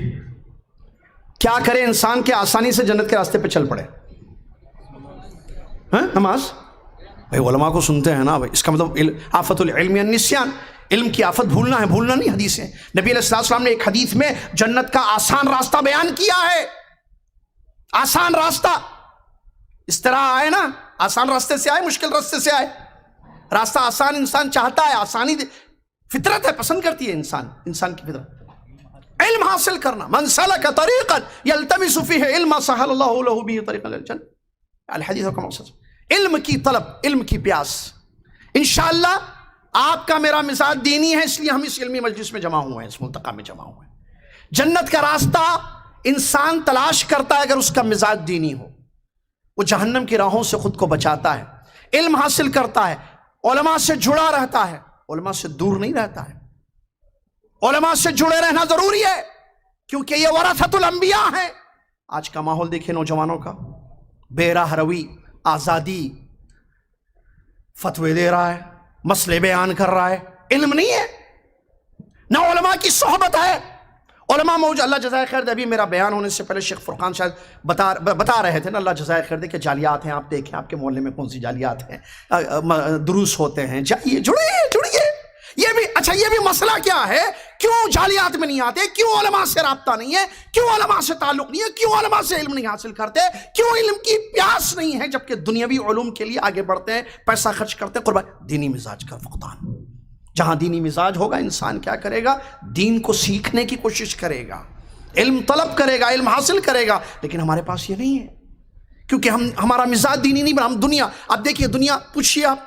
کیا کرے انسان کے آسانی سے جنت کے راستے پہ چل پڑے؟ نماز. بھائی علماء کو سنتے ہیں نا بھائی، اس کا مطلب آفت العلم النسیان، علم کی آفت بھولنا ہے، بھولنا نہیں. حدیث ہے، نبی علیہ السلام نے ایک حدیث میں جنت کا آسان راستہ بیان کیا ہے. آسان راستہ اس طرح آئے نا، آسان راستے سے آئے، مشکل راستے سے آئے. راستہ آسان انسان چاہتا ہے، آسانی فطرت ہے، پسند کرتی ہے انسان کی فطرت. علم حاصل کرنا، من سلک طریقا یلتمس فیہ علما سہل اللہ لہ بہ طریقا الی الجنہ. الحدیث کا مقصد علم کی طلب، علم کی پیاس. انشاءاللہ آپ کا میرا مزاج دینی ہے، اس لیے ہم اس علمی مجلس میں جمع ہوئے ہیں، اس ملتقى میں جمع ہوئے ہیں. جنت کا راستہ انسان تلاش کرتا ہے اگر اس کا مزاج دینی ہو. وہ جہنم کی راہوں سے خود کو بچاتا ہے، علم حاصل کرتا ہے، علماء سے جڑا رہتا ہے، علماء سے دور نہیں رہتا ہے. علماء سے جڑے رہنا ضروری ہے کیونکہ یہ ورثۃ الانبیاء ہیں. آج کا ماحول دیکھیں نوجوانوں کا، بے راہ روی، آزادی، فتوے دے رہا ہے، مسئلے بیان کر رہا ہے، علم نہیں ہے، نہ علماء کی صحبت ہے. علماء موجود، اللہ جزائے خیر دے. ابھی میرا بیان ہونے سے پہلے شیخ فرقان شاید بتا رہے تھے نا، اللہ جزائے خیر دے کہ جالیات ہیں، آپ دیکھیں آپ کے محلے میں کون سی جالیات ہیں، دروس ہوتے ہیں، جائیے جڑیے. یہ بھی اچھا، یہ بھی مسئلہ کیا ہے، کیوں جالیات میں نہیں آتے، کیوں علماء سے رابطہ نہیں ہے، کیوں علماء سے تعلق نہیں ہے، کیوں علماء سے علم نہیں حاصل کرتے، کیوں علم کی پیاس نہیں ہے، جبکہ دنیاوی علوم کے لیے آگے بڑھتے ہیں، پیسہ خرچ کرتے ہیں، قربان. دینی مزاج کا فقدان. جہاں دینی مزاج ہوگا انسان کیا کرے گا؟ دین کو سیکھنے کی کوشش کرے گا، علم طلب کرے گا، علم حاصل کرے گا. لیکن ہمارے پاس یہ نہیں ہے کیونکہ ہمارا مزاج دینی نہیں بنا. ہم دنیا، اب دیکھیے دنیا، پوچھیے آپ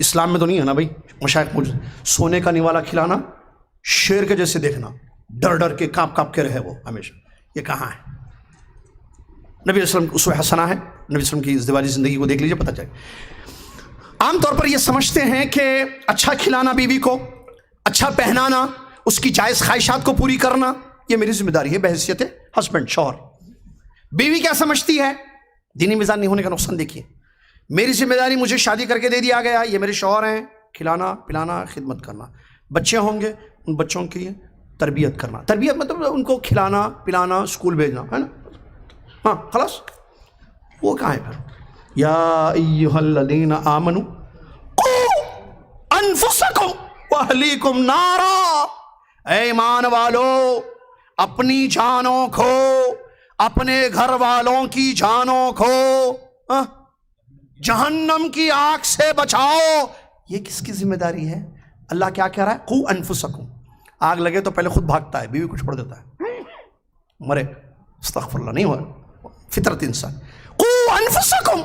اسلام میں تو نہیں ہے نا بھائی مشائخ مجھے سونے کا نوالا کھلانا شیر کے جیسے دیکھنا ڈر ڈر کے کانپ کانپ کے رہے وہ ہمیشہ، یہ کہاں ہے؟ نبی علیہ السلام اسوہ حسنہ ہے، نبی علیہ السلام کی ازدواجی زندگی کو دیکھ لیجئے پتہ چلے۔ عام طور پر یہ سمجھتے ہیں کہ اچھا کھلانا بیوی کو، اچھا پہنانا، اس کی جائز خواہشات کو پوری کرنا، یہ میری ذمہ داری ہے بحیثیت ہسبینڈ شوہر۔ بیوی کیا سمجھتی ہے؟ دینی مزاج نہیں ہونے کا نقصان دیکھیے، میری ذمہ داری مجھے شادی کر کے دے دیا گیا، یہ میرے شوہر ہیں، کھلانا پلانا خدمت کرنا، بچے ہوں گے ان بچوں کی تربیت کرنا، تربیت مطلب ان کو کھلانا پلانا اسکول بھیجنا ہے نا، ہاں خلاص۔ وہ کہاں ہے پھر؟ یا ایھا الذین آمنوا قوا انفسکم واہلیکم نارا، اے ایمان والو اپنی جانوں کو، اپنے گھر والوں کی جانوں کو جہنم کی آگ سے بچاؤ۔ یہ کس کی ذمہ داری ہے؟ اللہ کیا کہہ رہا ہے؟ قوا انفسکم، آگ لگے تو پہلے خود بھاگتا ہے، بیوی کو چھوڑ دیتا ہے، مرے استغفر اللہ نہیں ہوا فطرت انسان۔ قوا انفسکم،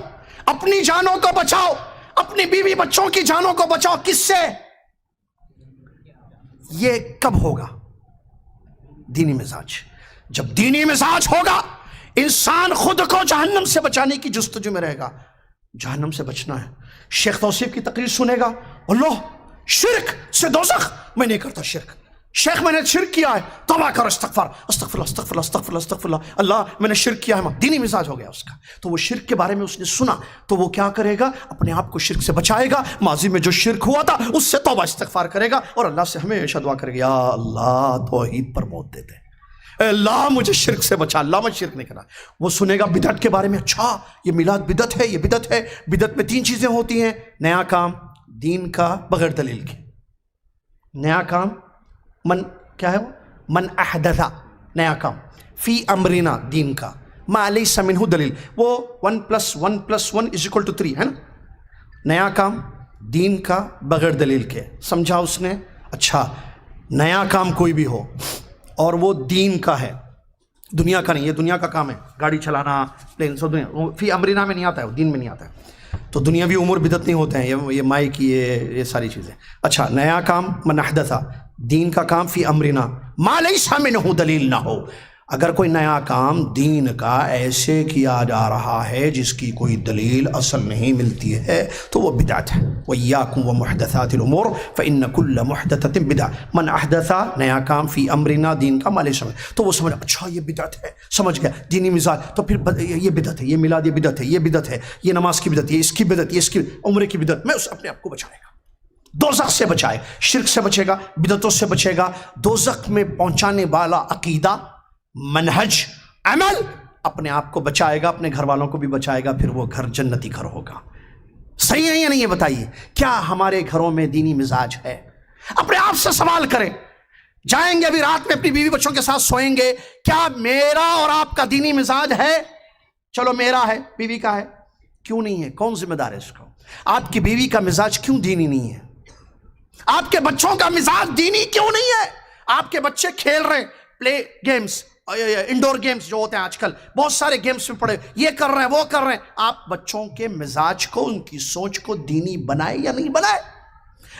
اپنی جانوں کو بچاؤ، اپنی بیوی بچوں کی جانوں کو بچاؤ، کس سے؟ یہ کب ہوگا؟ دینی مزاج، جب دینی مزاج ہوگا انسان خود کو جہنم سے بچانے کی جستجو میں رہے گا۔ جہنم سے بچنا ہے، شیخ توصیف کی تقریر سنے گا، اللہ شرک سے دوزخ، میں نہیں کرتا شرک، شیخ میں نے شرک کیا ہے، توبہ کرو، استغفار استغفر اللہ استغفر اللہ استغفر اللہ استغفر اللہ، اللہ میں نے شرک کیا ہے، دینی مزاج ہو گیا اس کا۔ تو وہ شرک کے بارے میں اس نے سنا تو وہ کیا کرے گا؟ اپنے آپ کو شرک سے بچائے گا، ماضی میں جو شرک ہوا تھا اس سے توبہ استغفار کرے گا اور اللہ سے ہمیشہ دعا کرے گا، یا اللہ توحید پر موت دے دے، اے اللہ مجھے شرک سے بچا، اللہ میں شرک نہیں کرنا۔ وہ سنے گا بدعت کے بارے میں، اچھا یہ میلاد بدعت ہے، یہ بدعت ہے، بدعت میں 3 چیزیں ہوتی ہیں، نیا کام دین کا بغیر دلیل کے، نیا کام من کیا ہے وہ؟ من احدث، نیا کام، فی امرنا دین کا، ما لیس منہ دلیل، وہ 1+1+1=3 ہے نا، نیا کام دین کا بغیر دلیل کے، سمجھا اس نے؟ اچھا نیا کام کوئی بھی ہو اور وہ دین کا ہے، دنیا کا نہیں، یہ دنیا کا کام ہے، گاڑی چلانا پلین سب دنیا، فی امرنا میں نہیں آتا ہے، وہ دین میں نہیں آتا ہے، تو دنیاوی امور بدعت نہیں ہوتے ہیں، یہ مائک یہ ساری چیزیں۔ اچھا نیا کام من احدث، دین کا کام فی امرنا ما لیس منہ دلیل نہ ہو، اگر کوئی نیا کام دین کا ایسے کیا جا رہا ہے جس کی کوئی دلیل اصل نہیں ملتی ہے تو وہ بدعت ہے۔ وَإِيَّاكُمْ وَمُحْدَثَاتِ الْأُمُورِ فَإِنَّ كُلَّ مُحْدَثَةٍ بِدْعَةٌ، من احدث نیا کام فی امرنا دین کا ما لیس منہ، تو وہ سمجھ اچھا یہ بدعت ہے، سمجھ گیا دینی مزاج، تو پھر یہ بدعت ہے، یہ میلاد یہ بدعت ہے، یہ بدعت ہے، یہ نماز کی بدعت، یہ اس کی بدعت، یہ اس کی عمرے کی بدعت، میں اس اپنے آپ کو بچائے گا، دوزخ سے بچائے، شرک سے بچے گا، بدعتوں سے بچے گا، دوزخ میں پہنچانے والا عقیدہ منہج عمل اپنے آپ کو بچائے گا، اپنے گھر والوں کو بھی بچائے گا، پھر وہ گھر جنتی گھر ہوگا۔ صحیح ہے یا نہیں یہ بتائیے؟ کیا ہمارے گھروں میں دینی مزاج ہے؟ اپنے آپ سے سوال کریں، جائیں گے ابھی رات میں اپنی بیوی بچوں کے ساتھ سوئیں گے، کیا میرا اور آپ کا دینی مزاج ہے؟ چلو میرا ہے، بیوی کا ہے، کیوں نہیں ہے؟ کون ذمہ دار ہے اس کو؟ آپ کی بیوی کا مزاج کیوں دینی نہیں ہے؟ آپ کے بچوں کا مزاج دینی کیوں نہیں ہے؟ آپ کے بچے کھیل رہے ہیں پلے گیمز، انڈور گیمز جو ہوتے ہیں آج کل، بہت سارے گیمز میں پڑے، یہ کر رہے ہیں وہ کر رہے ہیں، آپ بچوں کے مزاج کو، ان کی سوچ کو دینی بنائے یا نہیں بنائے؟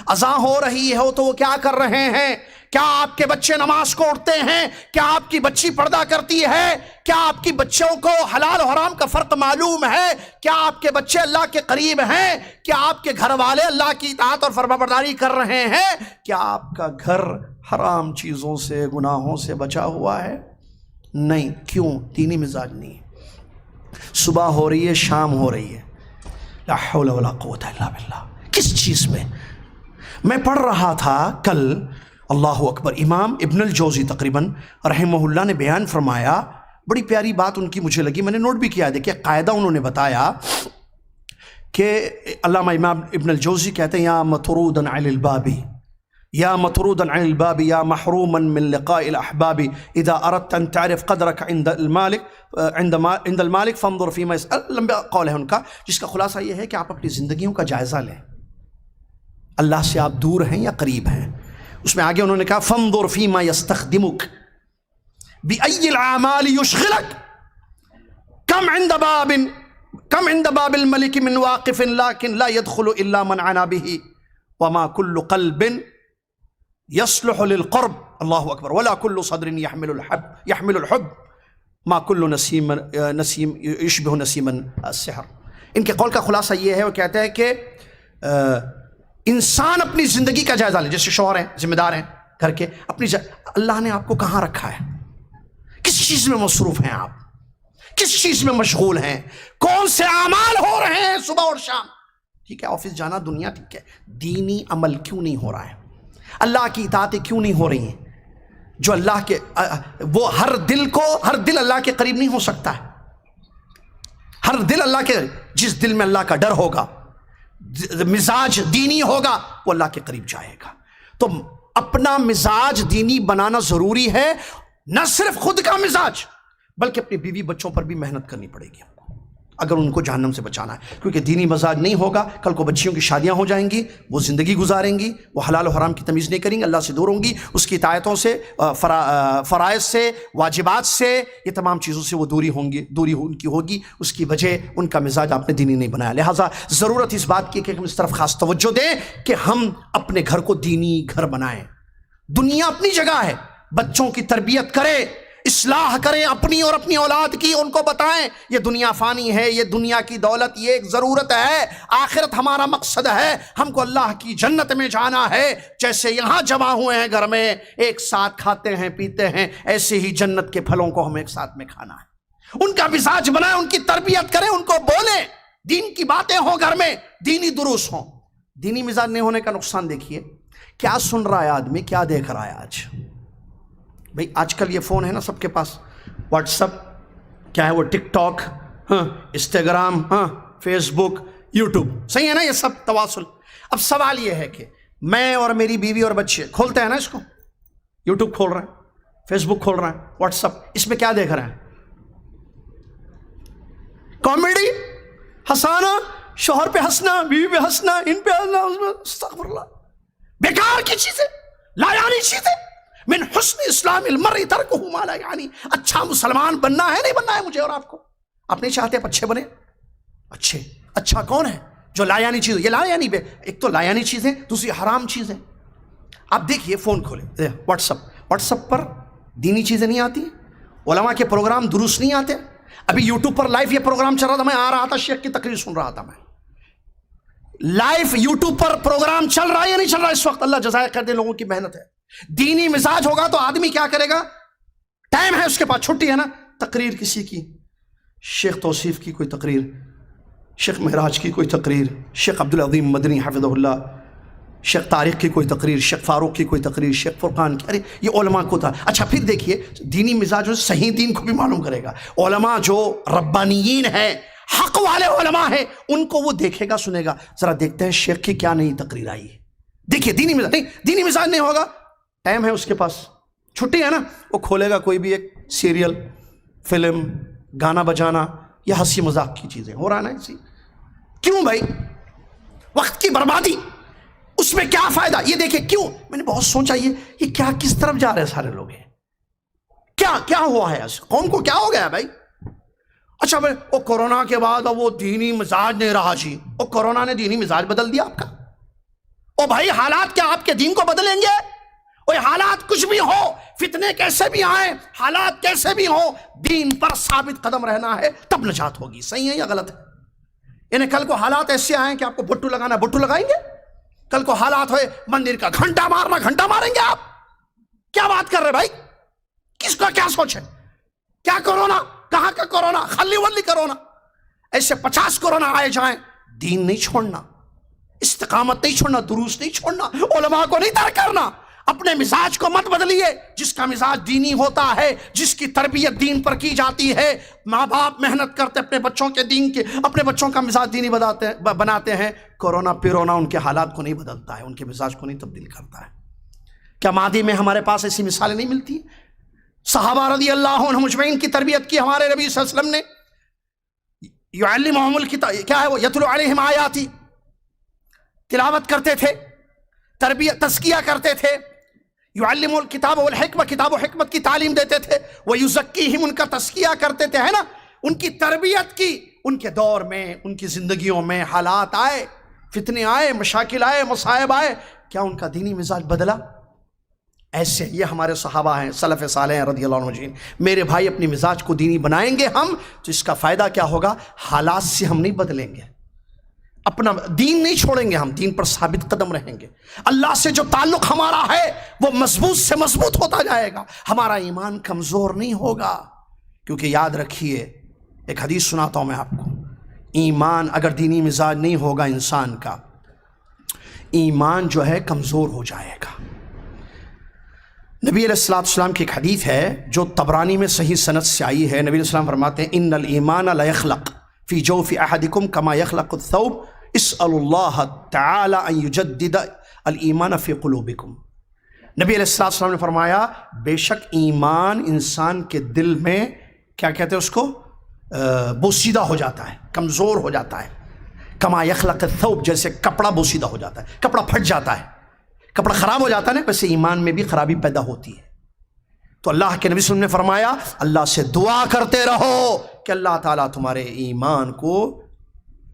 اذان ہو رہی ہے تو وہ کیا کر رہے ہیں؟ کیا آپ کے بچے نماز کو اٹھتے ہیں؟ کیا آپ کی بچی پردہ کرتی ہے؟ کیا آپ کی بچوں کو حلال و حرام کا فرق معلوم ہے؟ کیا آپ کے بچے اللہ کے قریب ہیں؟ کیا آپ کے گھر والے اللہ کی اطاعت اور فرمانبرداری کر رہے ہیں؟ کیا آپ کا گھر حرام چیزوں سے، گناہوں سے بچا ہوا ہے؟ نہیں، کیوں؟ دینی مزاج نہیں ہے۔ صبح ہو رہی ہے، شام ہو رہی ہے، لا حول ولا قوت الا باللہ، کس چیز میں؟ میں پڑھ رہا تھا کل، اللہ اکبر، امام ابن الجوزی تقریباً رحمہ اللہ نے بیان فرمایا، بڑی پیاری بات ان کی مجھے لگی، میں نے نوٹ بھی کیا، دیکھیں قاعدہ انہوں نے بتایا کہ علامہ امام ابن الجوزی کہتے ہیں، یا مطرودا عن الباب، یا مطرودا عن الباب، یا محروما من لقاء الاحباب، اذا اردت ان تعرف قدرك عند المالک فانظر فيما يسأل، لمبا قول ہے ان کا، جس کا خلاصہ یہ ہے کہ آپ اپنی زندگیوں کا جائزہ لیں، اللہ سے آپ دور ہیں یا قریب ہیں۔ اس میں آگے انہوں نے کہا فانظر فيما يستخدمك بأي الأعمال يشغلك، كم عند باب کم عند باب الملک من واقف لیکن لا يدخل الا من عنا به وما كل قلب يصلح للقرب اللہ اکبر ولا كل صدر يحمل الحب ما كل نسیم يشبه نسیم السحر. ان کے قول کا خلاصہ یہ ہے، وہ کہتے ہیں کہ انسان اپنی زندگی کا جائزہ لے. جیسے شوہر ہیں، ذمہ دار ہیں گھر کے، اپنی اللہ نے آپ کو کہاں رکھا ہے، کس چیز میں مصروف ہیں آپ، کس چیز میں مشغول ہیں، کون سے اعمال ہو رہے ہیں صبح اور شام. ٹھیک ہے آفس جانا، دنیا ٹھیک ہے، دینی عمل کیوں نہیں ہو رہا ہے، اللہ کی اطاعتیں کیوں نہیں ہو رہی ہیں؟ جو اللہ کے وہ ہر دل اللہ کے قریب نہیں ہو سکتا ہے. ہر دل اللہ کے، جس دل میں اللہ کا ڈر ہوگا، مزاج دینی ہوگا، وہ اللہ کے قریب جائے گا. تو اپنا مزاج دینی بنانا ضروری ہے، نہ صرف خود کا مزاج بلکہ اپنی بیوی بچوں پر بھی محنت کرنی پڑے گی اگر ان کو جہنم سے بچانا ہے. کیونکہ دینی مزاج نہیں ہوگا، کل کو بچیوں کی شادیاں ہو جائیں گی، وہ زندگی گزاریں گی، وہ حلال و حرام کی تمیز نہیں کریں گی، اللہ سے دور ہوں گی، اس کی اطاعتوں سے، فرائض سے، واجبات سے، یہ تمام چیزوں سے وہ دوری ان کی ہوگی. اس کی وجہ ان کا مزاج آپ نے دینی نہیں بنایا. لہٰذا ضرورت اس بات کی کہ ہم اس طرف خاص توجہ دیں کہ ہم اپنے گھر کو دینی گھر بنائیں. دنیا اپنی جگہ ہے، بچوں کی تربیت کریں، اصلاح کریں اپنی اور اپنی اولاد کی، ان کو بتائیں یہ دنیا فانی ہے، یہ دنیا کی دولت یہ ایک ضرورت ہے، آخرت ہمارا مقصد ہے، ہم کو اللہ کی جنت میں جانا ہے. جیسے یہاں جمع ہوئے ہیں گھر میں ایک ساتھ کھاتے ہیں پیتے ہیں، ایسے ہی جنت کے پھلوں کو ہمیں ایک ساتھ میں کھانا ہے. ان کا مزاج بنائیں، ان کی تربیت کریں، ان کو بولیں، دین کی باتیں ہوں گھر میں، دینی دروس ہوں. دینی مزاج نہیں ہونے کا نقصان دیکھیے، کیا سن رہا ہے آدمی، کیا دیکھ رہا ہے. بھئی آج کل یہ فون ہے نا سب کے پاس، واٹس اپ کیا ہے وہ، ٹک ٹاک، انسٹاگرام، فیس بک، یوٹیوب، صحیح ہے نا، یہ سب تواصل. اب سوال یہ ہے کہ میں اور میری بیوی اور بچے کھولتے ہیں نا اس کو، یوٹیوب کھول رہے ہیں، فیس بک کھول رہے ہیں، واٹس اپ، اس میں کیا دیکھ رہے ہیں؟ کامیڈی، ہنسانا، شوہر پہ ہنسنا، بیوی پہ ہنسنا، ان پہ ہنسنا، اس میں استغفر اللہ، بیکار کی چیزیں، لا یعنی چیزیں. من حسن اسلام المرء ترکہ ما لا یعنی. اچھا مسلمان بننا ہے نہیں بننا ہے مجھے اور آپ کو؟ آپ نہیں چاہتے آپ اچھے بنے؟ اچھا کون ہے جو لا یعنی چیز، یہ لا یعنی ایک تو لا یعنی چیزیں، دوسری حرام چیزیں. آپ دیکھیے فون کھولے، واٹس اپ پر دینی چیزیں نہیں آتی، علماء کے پروگرام دروس نہیں آتے. ابھی یوٹیوب پر لائیو یہ پروگرام چل رہا تھا، میں آ رہا تھا، شیخ کی تقریر سن رہا تھا، میں لائیو یوٹیوب پر پروگرام چل رہا ہے یا نہیں چل رہا اس وقت؟ اللہ جزائے خیر دے، لوگوں کی محنت ہے. دینی مزاج ہوگا تو آدمی کیا کرے گا، ٹائم ہے اس کے پاس، چھٹی ہے نا، تقریر کسی کی، شیخ توصیف کی کوئی تقریر، شیخ مہراج کی کوئی تقریر، شیخ عبدالعظیم مدنی حفظہ اللہ، شیخ طارق کی کوئی تقریر، شیخ فاروق کی کوئی تقریر، شیخ فرقان کی. ارے یہ علماء کو تھا. اچھا پھر دیکھیے دینی مزاج صحیح دین کو بھی معلوم کرے گا. علماء جو ربانیین ہیں، حق والے علماء ہیں، ان کو وہ دیکھے گا سنے گا. ذرا دیکھتے ہیں شیخ کی کیا نئی تقریر آئی ہے. دیکھیے دینی مزاج نہیں ہوگا، ٹائم ہے اس کے پاس، چھٹی ہے نا، وہ کھولے گا کوئی بھی ایک سیریل، فلم، گانا بجانا یا ہنسی مذاق کی چیزیں ہو رہا ہے نا اسی. کیوں بھائی؟ وقت کی بربادی، اس میں کیا فائدہ؟ یہ دیکھیں کیوں، میں نے بہت سوچا یہ کیا کس طرف جا رہے ہیں سارے لوگ، کیا ہوا ہے قوم کو، کیا ہو گیا بھائی؟ اچھا بھائی وہ کورونا کے بعد وہ دینی مزاج نہیں رہا جی، وہ کورونا نے دینی مزاج بدل دیا آپ کا. او بھائی حالات کیا آپ کے دین کو بدلیں گے؟ اوہ حالات کچھ بھی ہو، فتنے کیسے بھی آئیں، حالات کیسے بھی ہوں، دین پر ثابت قدم رہنا ہے، تب نجات ہوگی. صحیح ہے یا غلط ہے؟ یعنی کل کو حالات ایسے آئیں کہ آپ کو بٹو لگانا، بٹو لگائیں گے؟ کل کو حالات ہوئے مندر کا گھنٹا مارنا، گھنٹا ماریں گے آپ؟ کیا بات کر رہے بھائی؟ کس کا کیا سوچ ہے؟ کیا کورونا، کہاں کا کورونا، خلی ولی کورونا، ایسے 50 کورونا آئے جائیں، دین نہیں چھوڑنا، استقامت نہیں چھوڑنا، دروس نہیں چھوڑنا، علماء کو نہیں ترک کرنا. اپنے مزاج کو مت بدلیے. جس کا مزاج دینی ہوتا ہے، جس کی تربیت دین پر کی جاتی ہے، ماں باپ محنت کرتے اپنے بچوں کے دین کے، اپنے بچوں کا مزاج دینی بناتے ہیں. کورونا پیرونا ان کے حالات کو نہیں بدلتا ہے، ان کے مزاج کو نہیں تبدیل کرتا ہے. کیا ماضی میں ہمارے پاس ایسی مثالیں نہیں ملتی؟ صحابہ رضی اللہ عنہم اجمعین کی تربیت کی ہمارے نبی صلی اللہ علیہ وسلم نے. یعلمہم الکتاب، کیا ہے وہ، یتلو علیہم آیاتی، تلاوت کرتے تھے، تربیت تزکیہ کرتے تھے. یعلم الکتاب والحکمہ، کتاب و حکمت کی تعلیم دیتے تھے. ویزکیہم، ان کا تزکیہ کرتے تھے، ہے نا، ان کی تربیت کی، ان کے دور میں، ان کی زندگیوں میں حالات آئے، فتنے آئے، مشاکل آئے، مصائب آئے، کیا ان کا دینی مزاج بدلا؟ ایسے یہ ہمارے صحابہ ہیں، سلف صالح ہیں رضی اللہ عنہ اجمعین۔ میرے بھائی اپنی مزاج کو دینی بنائیں گے ہم تو اس کا فائدہ کیا ہوگا؟ حالات سے ہم نہیں بدلیں گے، اپنا دین نہیں چھوڑیں گے، ہم دین پر ثابت قدم رہیں گے۔ اللہ سے جو تعلق ہمارا ہے وہ مضبوط سے مضبوط ہوتا جائے گا، ہمارا ایمان کمزور نہیں ہوگا۔ کیونکہ یاد رکھیے، ایک حدیث سناتا ہوں میں آپ کو، ایمان اگر دینی مزاج نہیں ہوگا انسان کا، ایمان جو ہے کمزور ہو جائے گا۔ نبی علیہ السلام کی ایک حدیث ہے جو طبرانی میں صحیح سند سے آئی ہے۔ نبی علیہ السلام فرماتے ہیں ان الایمان لا یخلق فی جوف احدکم کما یخلق الثوب اسألوا اللہ تعالی ان یجدد الایمان فی قلوبکم۔ نبی علیہ السلام نے فرمایا بے شک ایمان انسان کے دل میں کیا کہتے ہیں اس کو، بوسیدہ ہو جاتا ہے، کمزور ہو جاتا ہے۔ کما یخلق الثوب، جیسے کپڑا بوسیدہ ہو جاتا ہے، کپڑا پھٹ جاتا ہے، کپڑا خراب ہو جاتا ہے نا، ویسے ایمان میں بھی خرابی پیدا ہوتی ہے۔ تو اللہ کے نبی صلی اللہ علیہ وسلم نے فرمایا اللہ سے دعا کرتے رہو کہ اللہ تعالیٰ تمہارے ایمان کو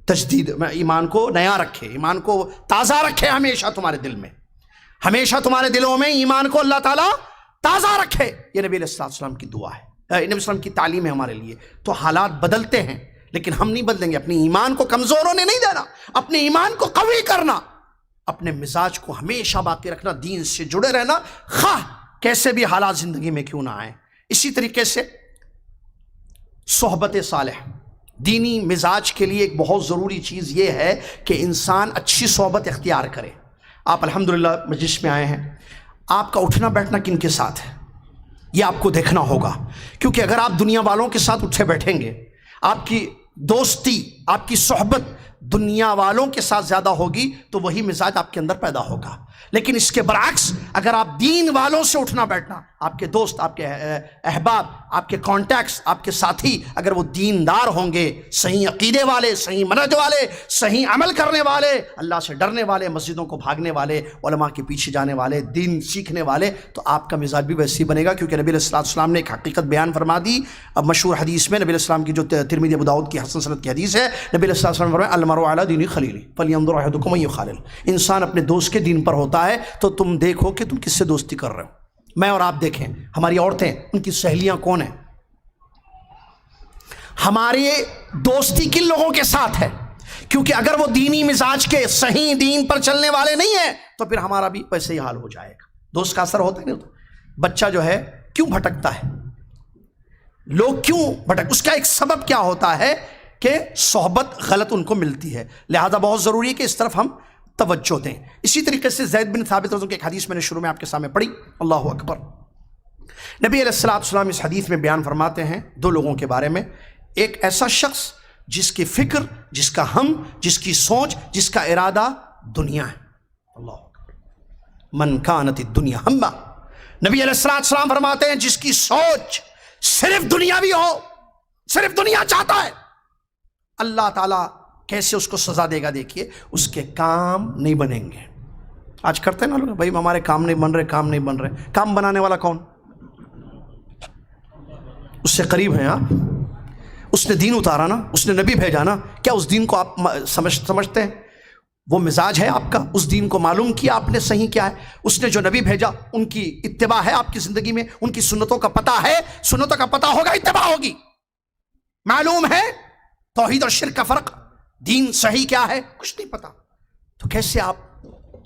تجدید، ایمان کو نیا رکھے، ایمان کو تازہ رکھے، ہمیشہ تمہارے دل میں، ہمیشہ تمہارے دلوں میں ایمان کو اللہ تعالیٰ تازہ رکھے۔ یہ نبی علیہ السلام کی دعا ہے، نبی علیہ السلام کی تعلیم ہے ہمارے لیے۔ تو حالات بدلتے ہیں لیکن ہم نہیں بدلیں گے، اپنے ایمان کو کمزور ہونے نہیں دینا، اپنے ایمان کو قوی کرنا، اپنے مزاج کو ہمیشہ باقی رکھنا، دین سے جڑے رہنا، خواہ کیسے بھی حالات زندگی میں کیوں نہ آئیں۔ اسی طریقے سے صحبت صالح، دینی مزاج کے لیے ایک بہت ضروری چیز یہ ہے کہ انسان اچھی صحبت اختیار کرے۔ آپ الحمدللہ مجلس میں آئے ہیں، آپ کا اٹھنا بیٹھنا کن کے ساتھ ہے یہ آپ کو دیکھنا ہوگا، کیونکہ اگر آپ دنیا والوں کے ساتھ اٹھے بیٹھیں گے، آپ کی دوستی، آپ کی صحبت دنیا والوں کے ساتھ زیادہ ہوگی تو وہی مزاج آپ کے اندر پیدا ہوگا۔ لیکن اس کے برعکس اگر آپ دین والوں سے اٹھنا بیٹھنا، آپ کے دوست، آپ کے احباب، آپ کے کانٹیکٹس، آپ کے ساتھی اگر وہ دیندار ہوں گے، صحیح عقیدے والے، صحیح منہج والے، صحیح عمل کرنے والے، اللہ سے ڈرنے والے، مسجدوں کو بھاگنے والے، علماء کے پیچھے جانے والے، دین سیکھنے والے، تو آپ کا مزاج بھی ویسے ہی بنے گا۔ کیونکہ نبی علیہ السلام نے ایک حقیقت بیان فرما دی، اب مشہور حدیث میں نبی علیہ السلام کی جو ترمذی ابو داؤد کی حسن سند کی حدیث ہے، نبی علیہ السلام نے فرمایا المرء علی دین خلیلہ فلینظر احدکم من یخالل، انسان اپنے دوست کے دین پر ہوتا ہے تو تم دیکھو کہ تم کس سے دوستی کر رہے ہو۔ میں اور آپ دیکھیں ہماری عورتیں، ان کی سہیلیاں کون ہیں، ہماری دوستی کن لوگوں کے ساتھ ہے، کیونکہ اگر وہ دینی مزاج کے صحیح دین پر چلنے والے نہیں ہیں تو پھر ہمارا بھی ویسے ہی حال ہو جائے گا۔ دوست کا اثر ہوتا ہے نہیں ہوتا؟ بچہ جو ہے کیوں بھٹکتا ہے، لوگ کیوں اس کا ایک سبب کیا ہوتا ہے کہ صحبت غلط ان کو ملتی ہے، لہذا بہت ضروری ہے کہ اس طرف ہم توجہ دیں۔ اسی طریقے سے زید بن ثابت رضی اللہ عنہ کی ایک حدیث میں نے شروع میں آپ کے سامنے پڑھی، اللہ اکبر۔ نبی علیہ السلام اس حدیث میں بیان فرماتے ہیں دو لوگوں کے بارے میں، ایک ایسا شخص جس کی فکر، جس کا ہم، جس کی سوچ، جس کا ارادہ دنیا ہے، اللہ اکبر، من کانت الدنیا ہما، نبی علیہ السلام فرماتے ہیں جس کی سوچ صرف دنیاوی ہو، صرف دنیا چاہتا ہے، اللہ تعالیٰ کیسے اس کو سزا دے گا دیکھیے، اس کے کام نہیں بنیں گے۔ آج کرتے ہیں نا لوگ، بھائی ہمارے کام نہیں بن رہے، کام نہیں بن رہے، کام بنانے والا کون؟ اس سے قریب ہیں آپ، اس نے دین اتارا نا، اس نے نبی بھیجا نا، کیا اس دین کو آپ سمجھتے ہیں؟ وہ مزاج ہے آپ کا، اس دین کو معلوم کیا آپ نے صحیح کیا ہے، اس نے جو نبی بھیجا ان کی اتباع ہے آپ کی زندگی میں، ان کی سنتوں کا پتہ ہے، سنتوں کا پتہ ہوگا اتباع ہوگی، معلوم ہے توحید اور شرک کا فرق، دین صحیح کیا ہے کچھ نہیں پتا، تو کیسے آپ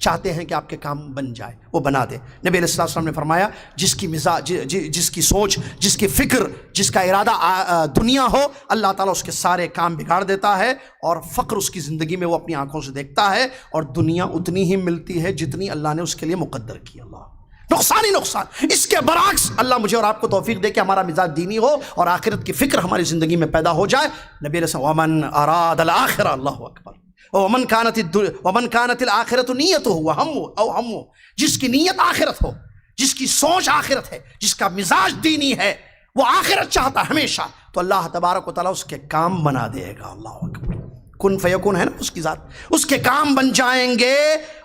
چاہتے ہیں کہ آپ کے کام بن جائے؟ وہ بنا دے۔ نبی علیہ السلام نے فرمایا جس کی مزاج، جس کی سوچ، جس کی فکر، جس کا ارادہ دنیا ہو، اللہ تعالیٰ اس کے سارے کام بگاڑ دیتا ہے، اور فقر اس کی زندگی میں وہ اپنی آنکھوں سے دیکھتا ہے، اور دنیا اتنی ہی ملتی ہے جتنی اللہ نے اس کے لیے مقدر کی۔ اللہ، نقصان ہی نقصان۔ اس کے برعکس اللہ مجھے اور آپ کو توفیق دے کہ ہمارا مزاج دینی ہو اور آخرت کی فکر ہماری زندگی میں پیدا ہو جائے۔ نبی علیہ السلام ومن اراد الآخرہ، اللہ اکبر، ومن کانت الآخرۃ نیتہ وہمہ، جس کی نیت آخرت ہو، جس کی سوچ آخرت ہے، جس کا مزاج دینی ہے، وہ آخرت چاہتا ہے ہمیشہ، تو اللہ تبارک و تعالیٰ اس کے کام بنا دے گا۔ اللہ اکبر، کن فیکون ہے نا اس کی ذات، اس کے کام بن جائیں گے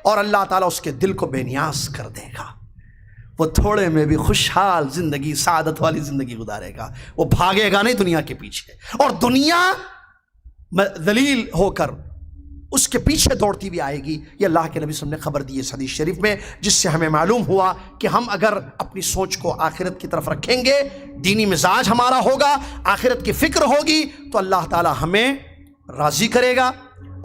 اور اللہ تعالیٰ اس کے دل کو بے نیاز کر دے گا، وہ تھوڑے میں بھی خوشحال زندگی، سعادت والی زندگی گزارے گا، وہ بھاگے گا نہیں دنیا کے پیچھے، اور دنیا ذلیل ہو کر اس کے پیچھے دوڑتی بھی آئے گی. یہ اللہ کے نبی صلی اللہ علیہ وسلم نے خبر دی اس حدیث شریف میں، جس سے ہمیں معلوم ہوا کہ ہم اگر اپنی سوچ کو آخرت کی طرف رکھیں گے، دینی مزاج ہمارا ہوگا، آخرت کی فکر ہوگی، تو اللہ تعالی ہمیں راضی کرے گا،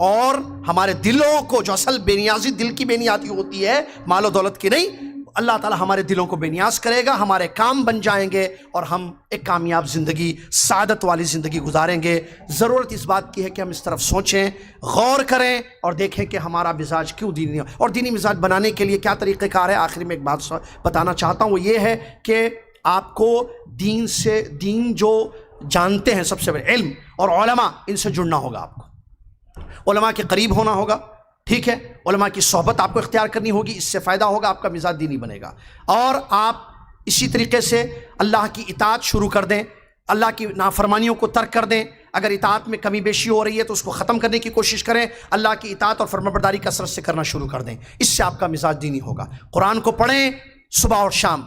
اور ہمارے دلوں کو، جو اصل بے نیازی دل کی بے نیازی ہوتی ہے، مال و دولت کی نہیں، اللہ تعالی ہمارے دلوں کو بے نیاز کرے گا، ہمارے کام بن جائیں گے اور ہم ایک کامیاب زندگی، سعادت والی زندگی گزاریں گے. ضرورت اس بات کی ہے کہ ہم اس طرف سوچیں، غور کریں اور دیکھیں کہ ہمارا مزاج کیوں دینی ہے، اور دینی مزاج بنانے کے لیے کیا طریقہ کار ہے. آخری میں ایک بات بتانا چاہتا ہوں، وہ یہ ہے کہ آپ کو دین جو جانتے ہیں، سب سے بڑے علم اور علماء، ان سے جڑنا ہوگا. آپ کو علماء کے قریب ہونا ہوگا، ٹھیک ہے، علماء کی صحبت آپ کو اختیار کرنی ہوگی، اس سے فائدہ ہوگا، آپ کا مزاج دینی بنے گا. اور آپ اسی طریقے سے اللہ کی اطاعت شروع کر دیں، اللہ کی نافرمانیوں کو ترک کر دیں. اگر اطاعت میں کمی بیشی ہو رہی ہے تو اس کو ختم کرنے کی کوشش کریں، اللہ کی اطاعت اور فرمانبرداری کثرت سے کرنا شروع کر دیں. اس سے آپ کا مزاج دینی ہوگا. قرآن کو پڑھیں، صبح اور شام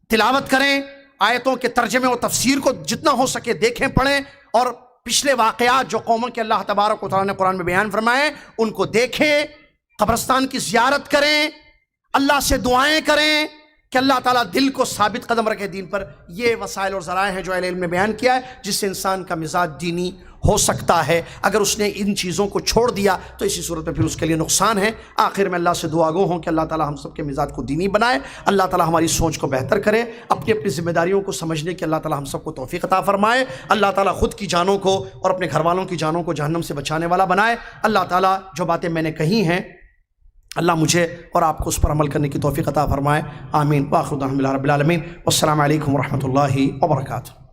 تلاوت کریں، آیتوں کے ترجمے اور تفسیر کو جتنا ہو سکے دیکھیں، پڑھیں، اور پچھلے واقعات جو قوموں کے اللہ تبارک و تعالیٰ نے قرآن میں بیان فرمائے ان کو دیکھیں، قبرستان کی زیارت کریں، اللہ سے دعائیں کریں کہ اللہ تعالیٰ دل کو ثابت قدم رکھے دین پر. یہ وسائل اور ذرائع ہیں جو اہل علم نے بیان کیا ہے، جس سے انسان کا مزاج دینی ہو سکتا ہے. اگر اس نے ان چیزوں کو چھوڑ دیا تو اسی صورت میں پھر اس کے لیے نقصان ہے. آخر میں اللہ سے دعا گو ہوں کہ اللہ تعالیٰ ہم سب کے مزاج کو دینی بنائے، اللہ تعالیٰ ہماری سوچ کو بہتر کرے، اپنی اپنی ذمہ داریوں کو سمجھنے کی اللہ تعالیٰ ہم سب کو توفیق عطا فرمائے. اللہ تعالیٰ خود کی جانوں کو اور اپنے گھر والوں کی جانوں کو جہنم سے بچانے والا بنائے. اللہ تعالیٰ جو باتیں میں نے کہی ہیں، اللہ مجھے اور آپ کو اس پر عمل کرنے کی توفیق عطا فرمائے. آمین. وآخر دعوانا الحمد للہ رب العالمین. والسلام علیکم ورحمۃ اللہ وبرکاتہ.